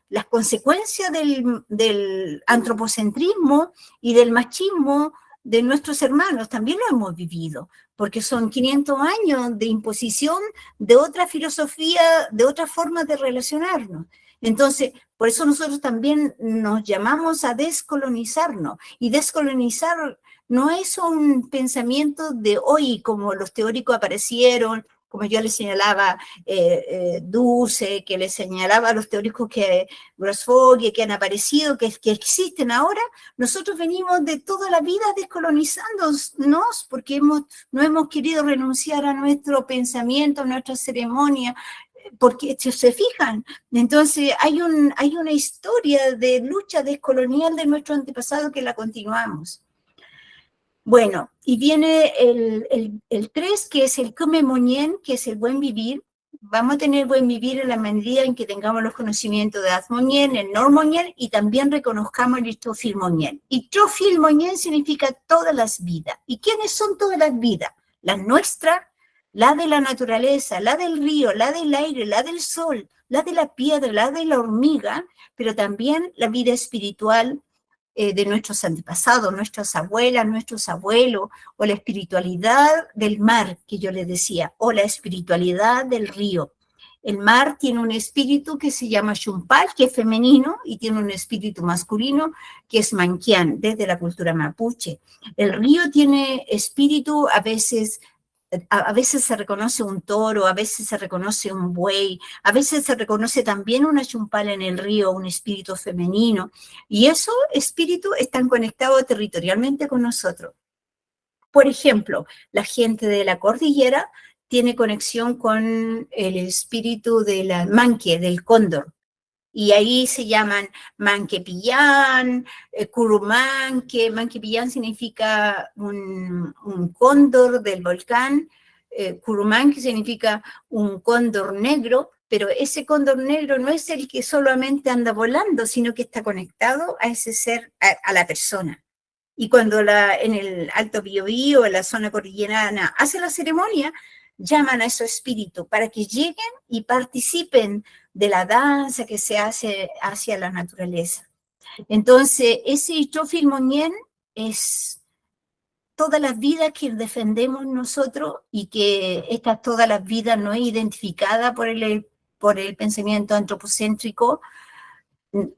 las consecuencias del antropocentrismo y del machismo de nuestros hermanos. También lo hemos vivido, porque son 500 años de imposición de otra filosofía, de otra forma de relacionarnos. Entonces, por eso nosotros también nos llamamos a descolonizarnos, y descolonizar no es un pensamiento de hoy, como los teóricos aparecieron, como yo les señalaba, Duce, que les señalaba a los teóricos Grossfogel, que han aparecido, que existen ahora. Nosotros venimos de toda la vida descolonizándonos porque no hemos querido renunciar a nuestro pensamiento, a nuestra ceremonia, porque se fijan. Entonces hay una historia de lucha descolonial de nuestro antepasado que la continuamos. Bueno, y viene el 3, que es el Kumemoñén, que es el buen vivir. Vamos a tener buen vivir en la medida en que tengamos los conocimientos de Azmuñén, el Normuñén, y también reconozcamos el Ichofilmoñén. Ichofilmoñén significa todas las vidas. ¿Y quiénes son todas las vidas? Las nuestras, la de la naturaleza, la del río, la del aire, la del sol, la de la piedra, la de la hormiga, pero también la vida espiritual de nuestros antepasados, nuestras abuelas, nuestros abuelos, o la espiritualidad del mar, que yo les decía, o la espiritualidad del río. El mar tiene un espíritu que se llama Xumpal, que es femenino, y tiene un espíritu masculino, que es Manquián, desde la cultura mapuche. El río tiene espíritu a veces A veces se reconoce un toro, a veces se reconoce un buey, a veces se reconoce también una chumpala en el río, un espíritu femenino, y esos espíritus están conectados territorialmente con nosotros. Por ejemplo, la gente de la cordillera tiene conexión con el espíritu de la manque, del cóndor, y ahí se llaman Manquepillán, Curumanque. Manquepillán significa un cóndor del volcán, Curumanque significa un cóndor negro, pero ese cóndor negro no es el que solamente anda volando, sino que está conectado a ese ser, a la persona. Y cuando en el Alto Biobío, en la zona cordillerana, hace la ceremonia, llaman a esos espíritus para que lleguen y participen de la danza que se hace hacia la naturaleza. Entonces, ese Ichofil Moñén es todas las vidas que defendemos nosotros y que estas todas las vidas no es identificada por el pensamiento antropocéntrico,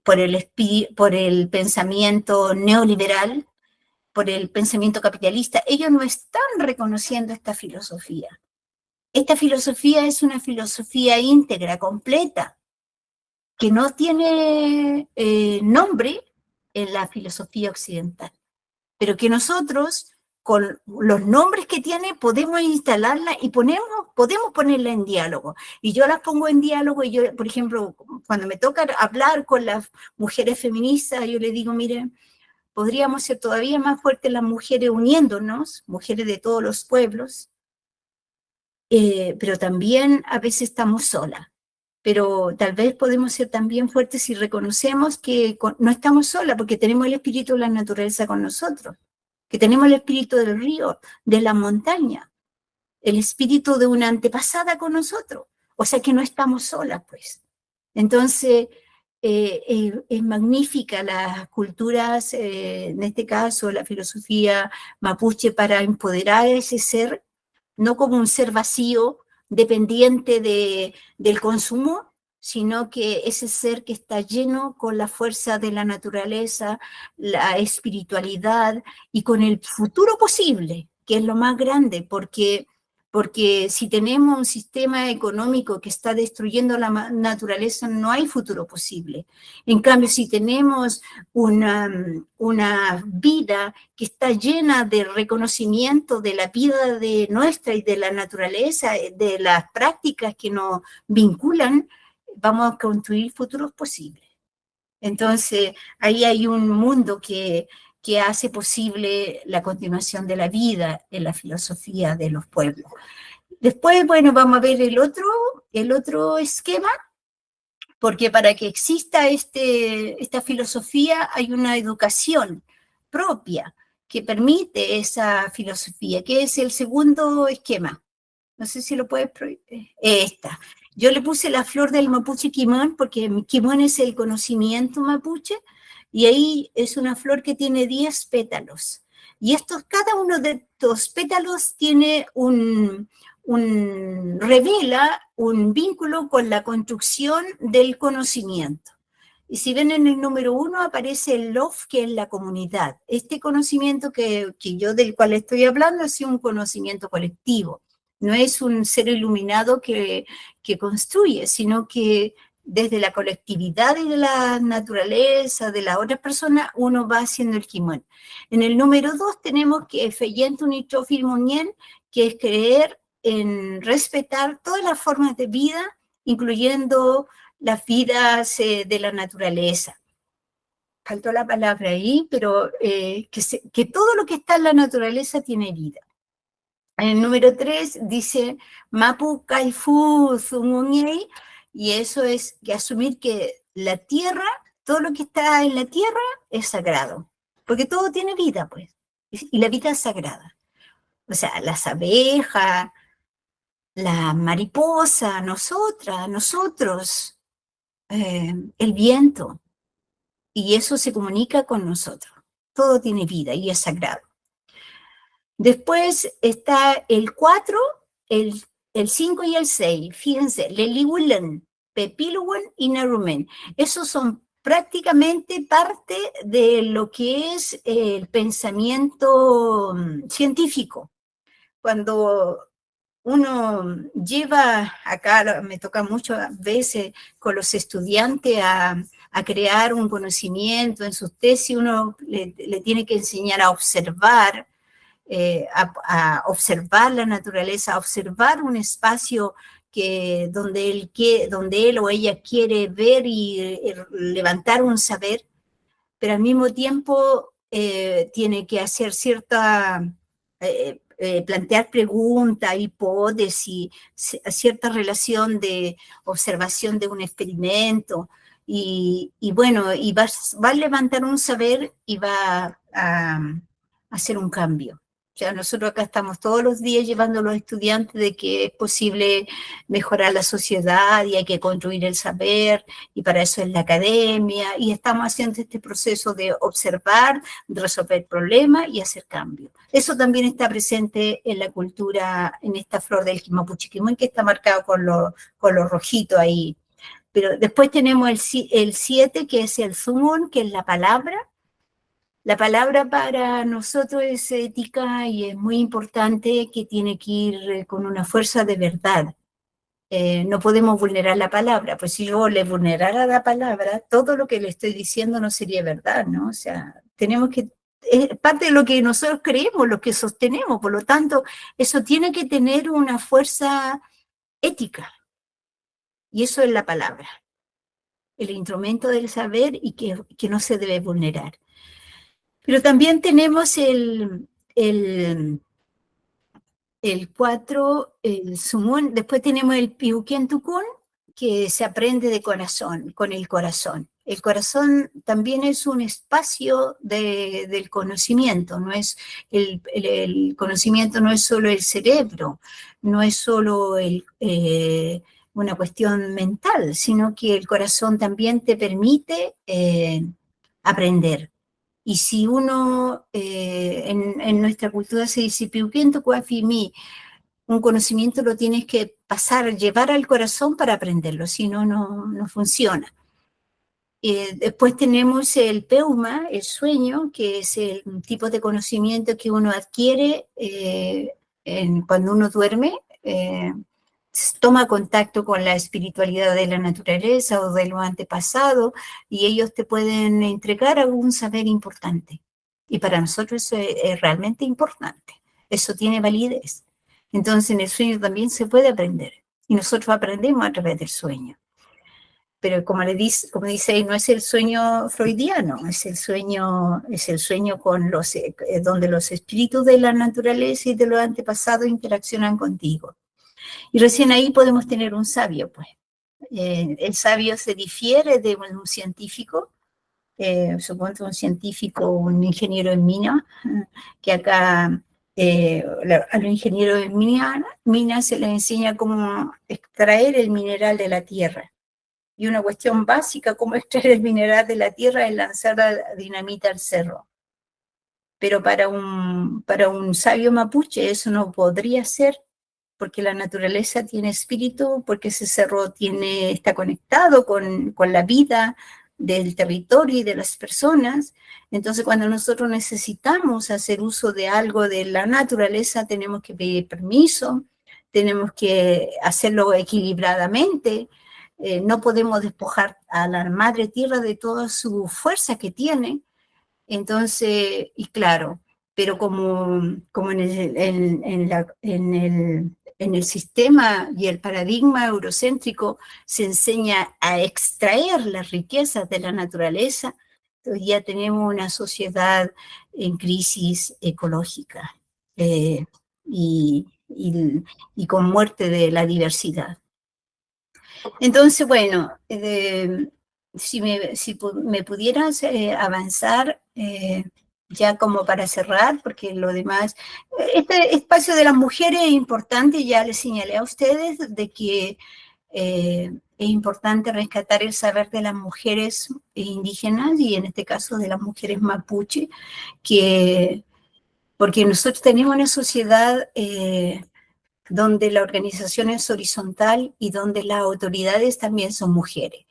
por el pensamiento neoliberal, por el pensamiento capitalista. Ellos no están reconociendo esta filosofía. Esta filosofía es una filosofía íntegra, completa, que no tiene nombre en la filosofía occidental, pero que nosotros, con los nombres que tiene, podemos instalarla y podemos ponerla en diálogo. Y yo las pongo en diálogo y yo, por ejemplo, cuando me toca hablar con las mujeres feministas, yo les digo, miren, podríamos ser todavía más fuertes las mujeres uniéndonos, mujeres de todos los pueblos, pero también a veces estamos solas. Pero tal vez podemos ser también fuertes si reconocemos que no estamos solas, porque tenemos el espíritu de la naturaleza con nosotros, que tenemos el espíritu del río, de la montaña, el espíritu de una antepasada con nosotros. O sea que no estamos solas, pues. Entonces, es magnífica las culturas, en este caso la filosofía mapuche, para empoderar a ese ser, no como un ser vacío, dependiente del consumo, sino que ese ser que está lleno con la fuerza de la naturaleza, la espiritualidad y con el futuro posible, que es lo más grande, porque si tenemos un sistema económico que está destruyendo la naturaleza, no hay futuro posible. En cambio, si tenemos una vida que está llena de reconocimiento de la vida de nuestra y de la naturaleza, de las prácticas que nos vinculan, vamos a construir futuros posibles. Entonces, ahí hay un mundo que hace posible la continuación de la vida en la filosofía de los pueblos. Después, bueno, vamos a ver el otro esquema, porque para que exista esta filosofía hay una educación propia que permite esa filosofía, que es el segundo esquema. No sé si lo puedes prohibir. Esta. Yo le puse la flor del mapuche quimón, porque quimón es el conocimiento mapuche, y ahí es una flor que tiene 10 pétalos. Y cada uno de estos pétalos tiene revela un vínculo con la construcción del conocimiento. Y si ven en el número 1 aparece el LOF, que es la comunidad. Este conocimiento del cual estoy hablando es un conocimiento colectivo. No es un ser iluminado que construye, sino que desde la colectividad y de la naturaleza, de las otras personas, uno va haciendo el kimón. En el número 2 tenemos que Feyentun y Chofil Muñén, que es creer en respetar todas las formas de vida, incluyendo las vidas de la naturaleza. Faltó la palabra ahí, pero que todo lo que está en la naturaleza tiene vida. En el número 3 dice Mapu Kaifu Zumuñei, y eso es que asumir que la tierra, todo lo que está en la tierra es sagrado, porque todo tiene vida, pues, y la vida es sagrada. O sea, las abejas, la mariposa, nosotros, el viento, y eso se comunica con nosotros. Todo tiene vida y es sagrado. Después está el 4, el 5 y el 6. Fíjense, Leliwulen, Pepiluwen y Narumen. Esos son prácticamente parte de lo que es el pensamiento científico. Cuando uno lleva, acá me toca muchas veces con los estudiantes a crear un conocimiento en sus tesis, uno le tiene que enseñar a observar, a observar la naturaleza, a observar un espacio donde él o ella quiere ver y levantar un saber, pero al mismo tiempo tiene que hacer plantear preguntas, hipótesis, cierta relación de observación de un experimento, y bueno, y va a levantar un saber y va a hacer un cambio. O sea, nosotros acá estamos todos los días llevando a los estudiantes de que es posible mejorar la sociedad y hay que construir el saber, y para eso es la academia, y estamos haciendo este proceso de observar, de resolver problemas y hacer cambios. Eso también está presente en la cultura, en esta flor del Mapuchiquimón, que está marcado con los rojitos ahí. Pero después tenemos el 7, que es el Zumón, que es la palabra. La palabra para nosotros es ética y es muy importante, que tiene que ir con una fuerza de verdad. No podemos vulnerar la palabra, pues si yo le vulnerara la palabra, todo lo que le estoy diciendo no sería verdad, ¿no? O sea, tenemos que, es parte de lo que nosotros creemos, lo que sostenemos, por lo tanto, eso tiene que tener una fuerza ética, y eso es la palabra, el instrumento del saber, y que no se debe vulnerar. Pero también tenemos el 4, el Sumún, después tenemos el Piuquén Tucún, que se aprende de corazón, con el corazón. El corazón también es un espacio del conocimiento, no es el conocimiento no es solo el cerebro, no es solo una cuestión mental, sino que el corazón también te permite aprender. Y si uno, en nuestra cultura se dice, piuquento cuafimi, un conocimiento lo tienes que llevar al corazón para aprenderlo, si no, no funciona. Después tenemos el peuma, el sueño, que es el tipo de conocimiento que uno adquiere cuando uno duerme, toma contacto con la espiritualidad de la naturaleza o de lo antepasado, y ellos te pueden entregar algún saber importante. Y para nosotros eso es realmente importante. Eso tiene validez. Entonces en el sueño también se puede aprender. Y nosotros aprendemos a través del sueño. Pero como dice ahí, no es el sueño freudiano, es el sueño con donde los espíritus de la naturaleza y de los antepasados interaccionan contigo. Y recién ahí podemos tener un sabio, pues. El sabio se difiere de un científico, supongo un científico, un ingeniero en mina, que acá a los ingenieros en mina se les enseña cómo extraer el mineral de la tierra. Y una cuestión básica, cómo extraer el mineral de la tierra, es lanzar la dinamita al cerro. Pero para un sabio mapuche eso no podría ser, porque la naturaleza tiene espíritu, porque ese cerro está conectado con la vida del territorio y de las personas. Entonces, cuando nosotros necesitamos hacer uso de algo de la naturaleza, tenemos que pedir permiso, tenemos que hacerlo equilibradamente, no podemos despojar a la madre tierra de toda su fuerza que tiene. Entonces, y claro, pero como en el sistema y el paradigma eurocéntrico se enseña a extraer las riquezas de la naturaleza, entonces ya tenemos una sociedad en crisis ecológica y con muerte de la diversidad. Entonces, bueno, si me pudieras avanzar, ya como para cerrar, porque lo demás, este espacio de las mujeres es importante, ya les señalé a ustedes de que es importante rescatar el saber de las mujeres indígenas, y en este caso de las mujeres mapuche, porque nosotros tenemos una sociedad donde la organización es horizontal y donde las autoridades también son mujeres.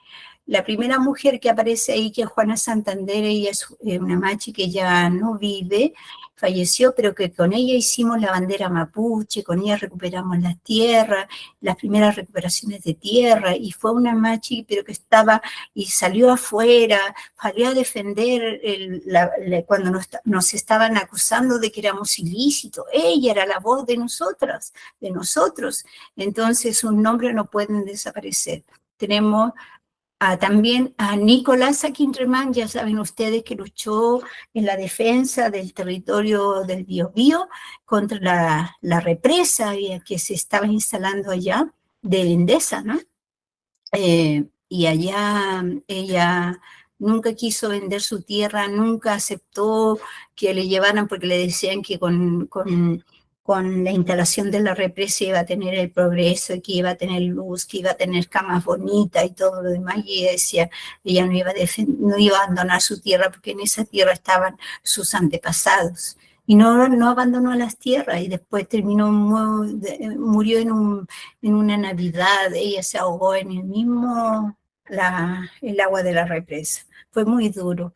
La primera mujer que aparece ahí, que es Juana Santander, ella es una machi que ya no vive, falleció, pero que con ella hicimos la bandera mapuche, con ella recuperamos las tierras, las primeras recuperaciones de tierra, y fue una machi, pero que estaba y salió afuera, salió a defender cuando nos estaban acusando de que éramos ilícitos. Ella era la voz de nosotras, de nosotros. Entonces sus nombres no pueden desaparecer. Tenemos también a Nicolás Aquintremán, ya saben ustedes que luchó en la defensa del territorio del Biobío contra la represa que se estaba instalando allá de Endesa, ¿no? Y allá ella nunca quiso vender su tierra, nunca aceptó que le llevaran porque le decían que con la instalación de la represa iba a tener el progreso, que iba a tener luz, que iba a tener camas bonitas y todo lo demás. Y ella decía, ella no iba a abandonar su tierra porque en esa tierra estaban sus antepasados. Y no abandonó las tierras y después murió en una Navidad, ella se ahogó en el agua de la represa. Fue muy duro.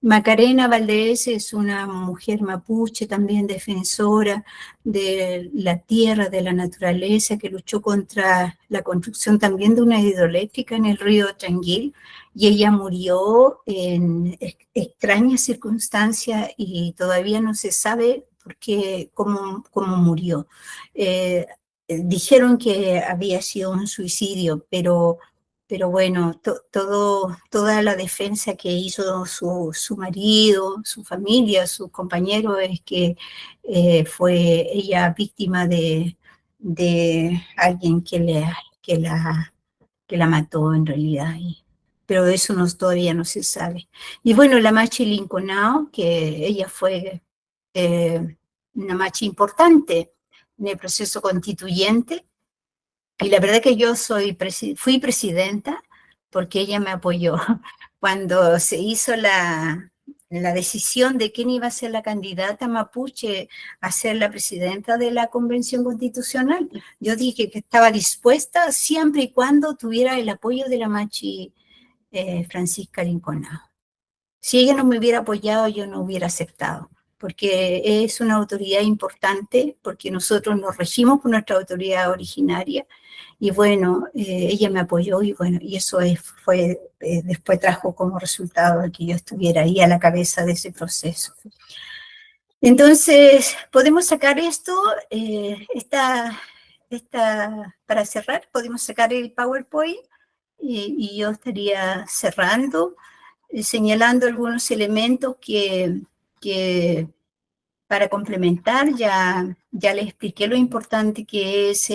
Macarena Valdés es una mujer mapuche, también defensora de la tierra, de la naturaleza, que luchó contra la construcción también de una hidroeléctrica en el río Changuil, y ella murió en extrañas circunstancias y todavía no se sabe cómo murió. Dijeron que había sido un suicidio, pero bueno, toda la defensa que hizo su marido, su familia, sus compañeros, es que fue ella víctima de alguien que la mató en realidad. Pero eso todavía no se sabe. Y bueno, la Machi Linconao, que ella fue una Machi importante en el proceso constituyente. Y la verdad que yo fui presidenta porque ella me apoyó. Cuando se hizo la decisión de quién iba a ser la candidata mapuche a ser la presidenta de la Convención Constitucional, yo dije que estaba dispuesta siempre y cuando tuviera el apoyo de la Machi Francisca Linconao. Si ella no me hubiera apoyado, yo no hubiera aceptado, porque es una autoridad importante, porque nosotros nos regimos por nuestra autoridad originaria. Y bueno, ella me apoyó y bueno, y eso después trajo como resultado que yo estuviera ahí a la cabeza de ese proceso. Entonces, podemos sacar esto, para cerrar, podemos sacar el PowerPoint y yo estaría cerrando, señalando algunos elementos que para complementar, ya les expliqué lo importante que es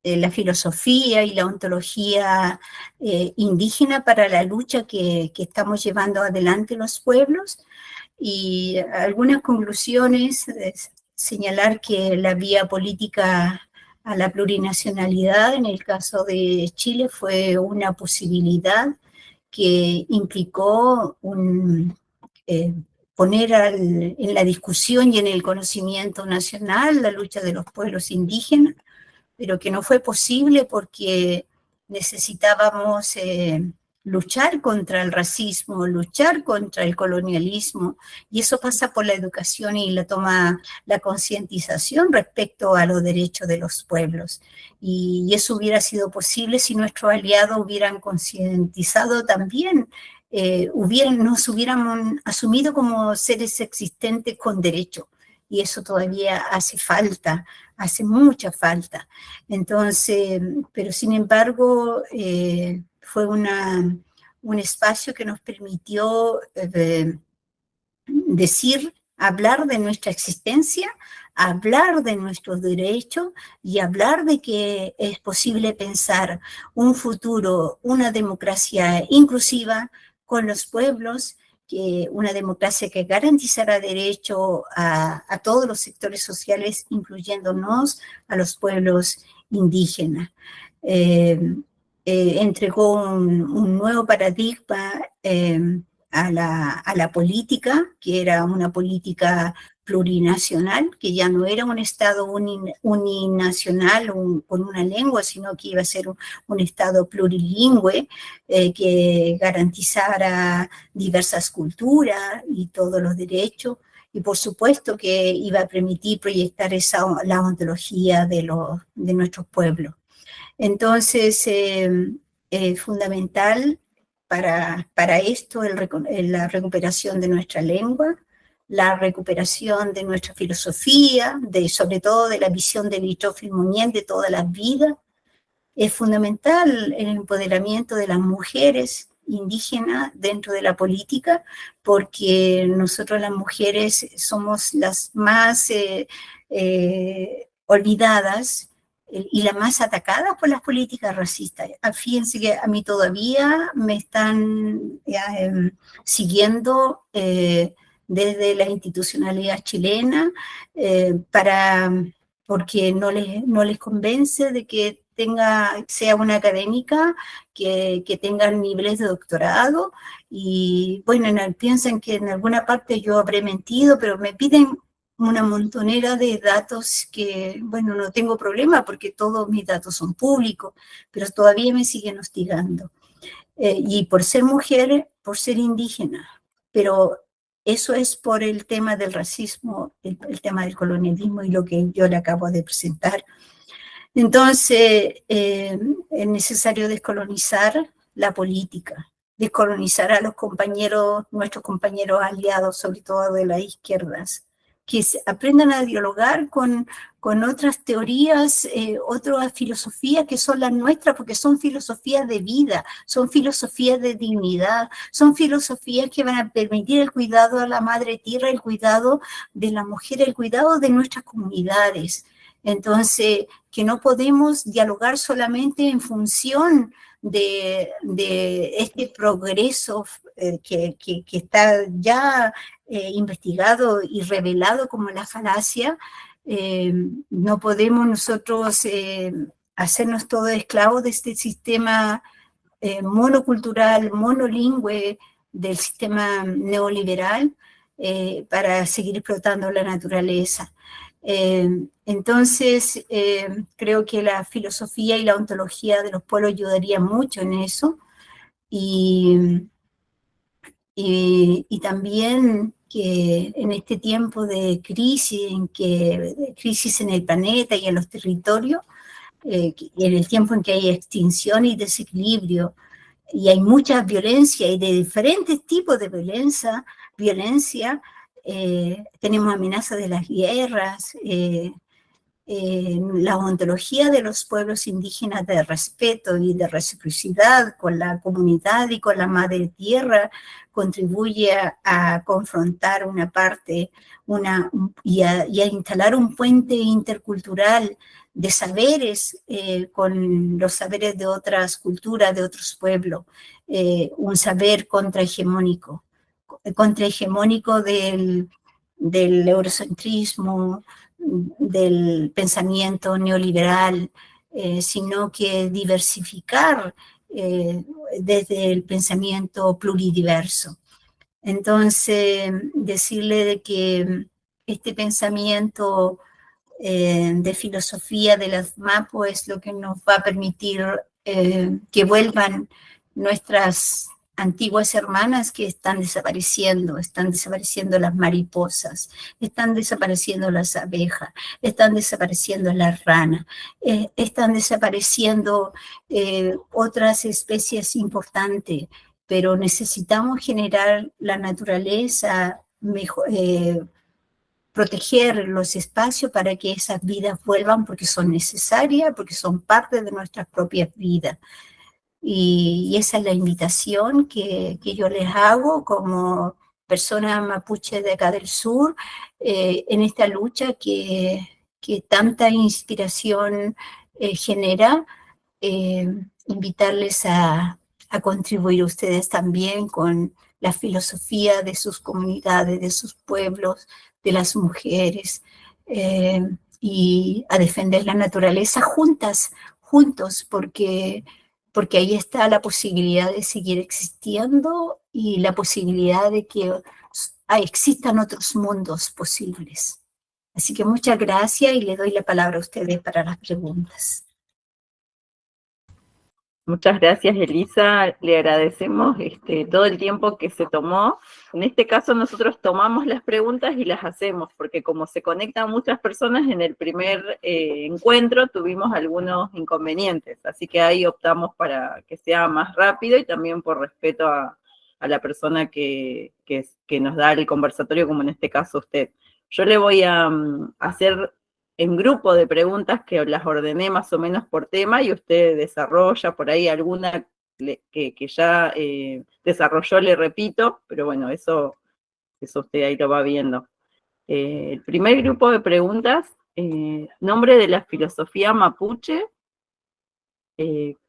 la filosofía y la ontología indígena para la lucha que estamos llevando adelante los pueblos. Y algunas conclusiones, señalar que la vía política a la plurinacionalidad en el caso de Chile fue una posibilidad que implicó poner en la discusión y en el conocimiento nacional la lucha de los pueblos indígenas, pero que no fue posible porque necesitábamos luchar contra el racismo, luchar contra el colonialismo, y eso pasa por la educación y la concientización respecto a los derechos de los pueblos. Y eso hubiera sido posible si nuestros aliados hubieran concientizado también, nos hubiéramos asumido como seres existentes con derecho, y eso todavía hace falta, hace mucha falta. Entonces, pero sin embargo, fue un espacio que nos permitió hablar de nuestra existencia, hablar de nuestros derechos y hablar de que es posible pensar un futuro, una democracia inclusiva con los pueblos, una democracia que garantizará derecho a todos los sectores sociales, incluyéndonos a los pueblos indígenas. Entregó un nuevo paradigma a la política, que era una política plurinacional, que ya no era un Estado uninacional con una lengua, sino que iba a ser un Estado plurilingüe que garantizara diversas culturas y todos los derechos, y por supuesto que iba a permitir proyectar la ontología de nuestros pueblos. Entonces, es fundamental para esto la recuperación de nuestra lengua, la recuperación de nuestra filosofía, sobre todo de la visión de Lit-Tocqueville Mounier de todas las vidas. Es fundamental el empoderamiento de las mujeres indígenas dentro de la política, porque nosotros las mujeres somos las más olvidadas y las más atacadas por las políticas racistas. Fíjense que a mí todavía me están siguiendo desde la institucionalidad chilena porque no les convence de que sea una académica que tenga niveles de doctorado, y bueno, piensan que en alguna parte yo habré mentido, pero me piden una montonera de datos que, bueno, no tengo problema porque todos mis datos son públicos, pero todavía me siguen hostigando. Y por ser mujer, por ser indígena, pero eso es por el tema del racismo, el tema del colonialismo y lo que yo le acabo de presentar. Entonces, es necesario descolonizar la política, descolonizar a nuestros compañeros aliados, sobre todo de las izquierdas, que aprendan a dialogar con otras teorías, otras filosofías que son las nuestras, porque son filosofías de vida, son filosofías de dignidad, son filosofías que van a permitir el cuidado a la madre tierra, el cuidado de la mujer, el cuidado de nuestras comunidades. Entonces, que no podemos dialogar solamente en función de este progreso que está ya investigado y revelado como la falacia. No podemos nosotros hacernos todos esclavos de este sistema monocultural, monolingüe del sistema neoliberal para seguir explotando la naturaleza. Entonces, creo que la filosofía y la ontología de los pueblos ayudaría mucho en eso, y también que en este tiempo de crisis, crisis en el planeta y en los territorios, y en el tiempo en que hay extinción y desequilibrio, y hay mucha violencia y de diferentes tipos de violencia, tenemos amenazas de las guerras, la ontología de los pueblos indígenas de respeto y de reciprocidad con la comunidad y con la madre tierra contribuye a confrontar una parte y a instalar un puente intercultural de saberes con los saberes de otras culturas, de otros pueblos, un saber contrahegemónico del eurocentrismo, del pensamiento neoliberal, sino que diversificar desde el pensamiento pluridiverso. Entonces, decirle de que este pensamiento de filosofía de las MAPO es lo que nos va a permitir que vuelvan nuestras antiguas hermanas que están desapareciendo las mariposas, están desapareciendo las abejas, están desapareciendo las ranas, están desapareciendo otras especies importantes, pero necesitamos generar la naturaleza, proteger los espacios para que esas vidas vuelvan, porque son necesarias, porque son parte de nuestras propias vidas. Y esa es la invitación que yo les hago como persona mapuche de acá del sur, en esta lucha que tanta inspiración genera, invitarles a contribuir ustedes también con la filosofía de sus comunidades, de sus pueblos, de las mujeres, y a defender la naturaleza juntos, porque ahí está la posibilidad de seguir existiendo y la posibilidad de que existan otros mundos posibles. Así que muchas gracias y le doy la palabra a ustedes para las preguntas. Muchas gracias, Elisa. Le agradecemos todo el tiempo que se tomó. En este caso, nosotros tomamos las preguntas y las hacemos, porque como se conectan muchas personas, en el primer encuentro tuvimos algunos inconvenientes. Así que ahí optamos para que sea más rápido y también por respeto a la persona que nos da el conversatorio, como en este caso usted. Yo le voy a hacer en grupo de preguntas que las ordené más o menos por tema y usted desarrolla por ahí alguna que ya desarrolló, le repito, pero bueno, eso usted ahí lo va viendo. El primer grupo de preguntas, nombre de la filosofía mapuche,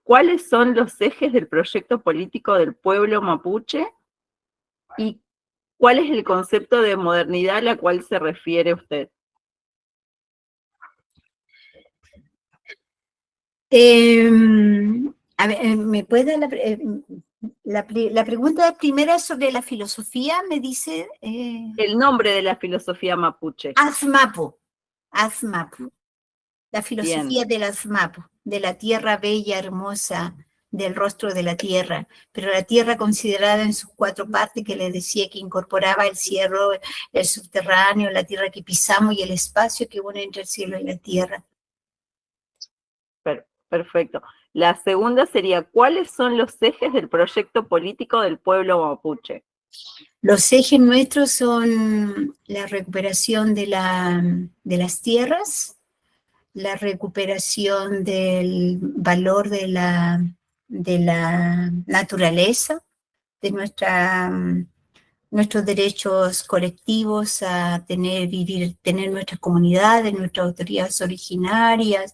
¿cuáles son los ejes del proyecto político del pueblo mapuche? ¿Y cuál es el concepto de modernidad a la cual se refiere usted? A ver, ¿me puede la pregunta primera sobre la filosofía? Me dice... El nombre de la filosofía mapuche. Azmapu. La filosofía Bien. del Azmapu, de la tierra bella, hermosa, del rostro de la tierra, pero la tierra considerada en sus 4 partes, que le decía que incorporaba el cielo, el subterráneo, la tierra que pisamos y el espacio que une entre el cielo y la tierra. Perfecto. La segunda sería, ¿cuáles son los ejes del proyecto político del pueblo mapuche? Los ejes nuestros son la recuperación de las tierras, la recuperación del valor de la naturaleza, de nuestros derechos colectivos a tener nuestras comunidades, nuestras autoridades originarias,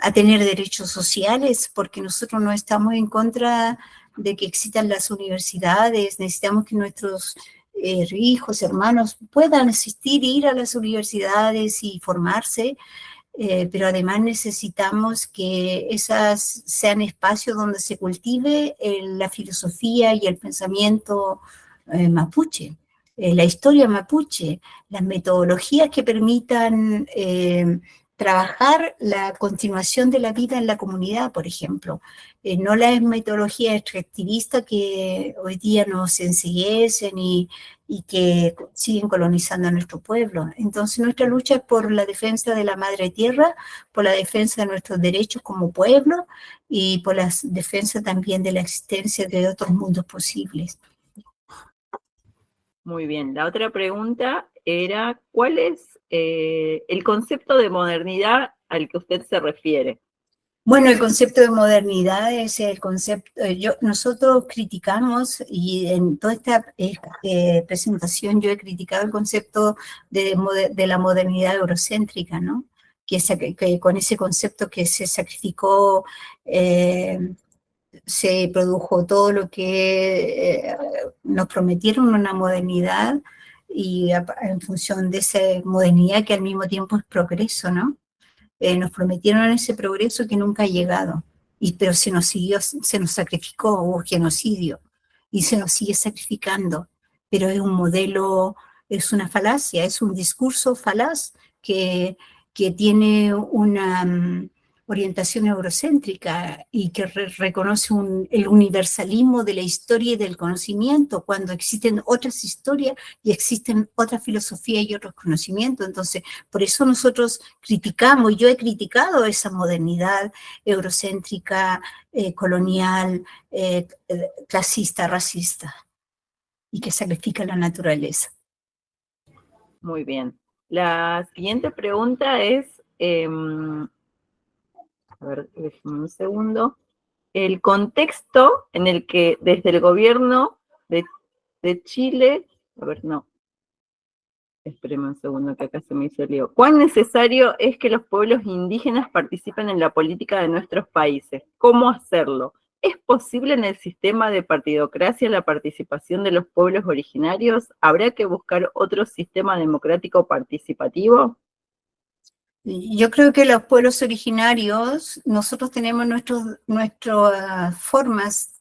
a tener derechos sociales, porque nosotros no estamos en contra de que existan las universidades, necesitamos que nuestros hijos, hermanos puedan asistir, ir a las universidades y formarse, pero además necesitamos que esas sean espacios donde se cultive la filosofía y el pensamiento mapuche, la historia mapuche, las metodologías que permitan trabajar la continuación de la vida en la comunidad, por ejemplo. No la metodología extractivista que hoy día nos enseguecen y que siguen colonizando a nuestro pueblo. Entonces nuestra lucha es por la defensa de la madre tierra, por la defensa de nuestros derechos como pueblo y por la defensa también de la existencia de otros mundos posibles. Muy bien. La otra pregunta era, ¿cuál es el concepto de modernidad al que usted se refiere? Bueno, el concepto de modernidad es el concepto, nosotros criticamos, y en toda esta presentación yo he criticado el concepto de la modernidad eurocéntrica, ¿no? Que con ese concepto que se sacrificó, se produjo todo lo que nos prometieron, una modernidad, y en función de esa modernidad que al mismo tiempo es progreso, ¿no? Nos prometieron ese progreso que nunca ha llegado, pero se nos sacrificó, hubo genocidio, y se nos sigue sacrificando, pero es un modelo, es una falacia, es un discurso falaz que tiene una orientación eurocéntrica y que reconoce el universalismo de la historia y del conocimiento, cuando existen otras historias y existen otras filosofías y otros conocimientos. Entonces, por eso nosotros criticamos, yo he criticado esa modernidad eurocéntrica, colonial, clasista, racista, y que sacrifica la naturaleza. Muy bien. La siguiente pregunta es, a ver, déjame un segundo, el contexto en el que desde el gobierno de Chile, a ver, no, espéreme un segundo que acá se me hizo el lío. ¿Cuán necesario es que los pueblos indígenas participen en la política de nuestros países? ¿Cómo hacerlo? ¿Es posible en el sistema de partidocracia la participación de los pueblos originarios? ¿Habrá que buscar otro sistema democrático participativo? Yo creo que los pueblos originarios, nosotros tenemos nuestras formas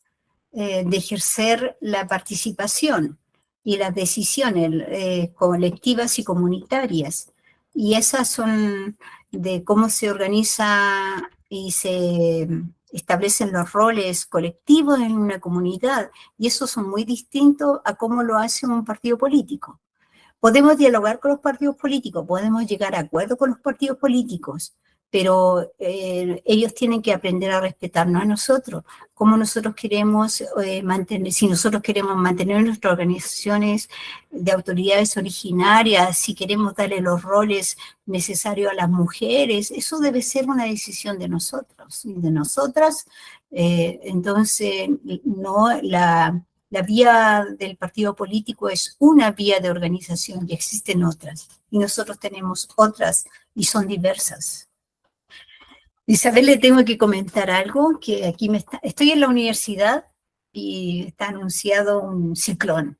de ejercer la participación. y las decisiones colectivas y comunitarias. Y esas son de cómo se organiza y se establecen los roles colectivos en una comunidad, y esos son muy distintos a cómo lo hace un partido político. Podemos dialogar con los partidos políticos, podemos llegar a acuerdos con los partidos políticos, pero ellos tienen que aprender a respetarnos a nosotros, cómo nosotros queremos mantener, si nosotros queremos mantener nuestras organizaciones de autoridades originarias, si queremos darle los roles necesarios a las mujeres, eso debe ser una decisión de nosotros y de nosotras. Entonces, no la vía del partido político es una vía de organización y existen otras. Y nosotros tenemos otras y son diversas. Isabel, le tengo que comentar algo, que aquí estoy en la universidad y está anunciado un ciclón.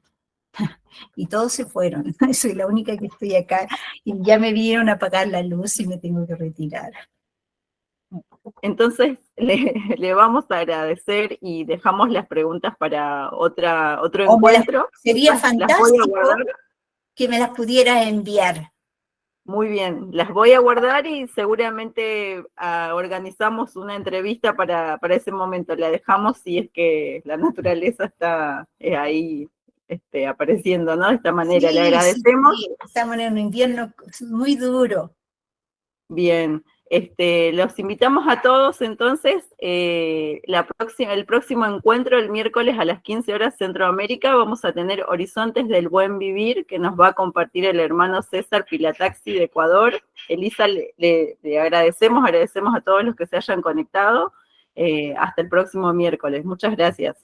Y todos se fueron. Soy la única que estoy acá y ya me vieron a apagar la luz y me tengo que retirar. Entonces, le vamos a agradecer y dejamos las preguntas para otro encuentro. Sería fantástico las voy a guardar. Que me las pudiera enviar. Muy bien, las voy a guardar y seguramente organizamos una entrevista para ese momento. La dejamos si es que la naturaleza está ahí apareciendo, ¿no? De esta manera, sí, le agradecemos. Sí. Estamos en un invierno muy duro. Bien, los invitamos a todos entonces, el próximo encuentro el miércoles a las 15 horas Centroamérica, vamos a tener Horizontes del Buen Vivir, que nos va a compartir el hermano César Pilataxi de Ecuador. Elisa, le agradecemos a todos los que se hayan conectado, hasta el próximo miércoles, muchas gracias.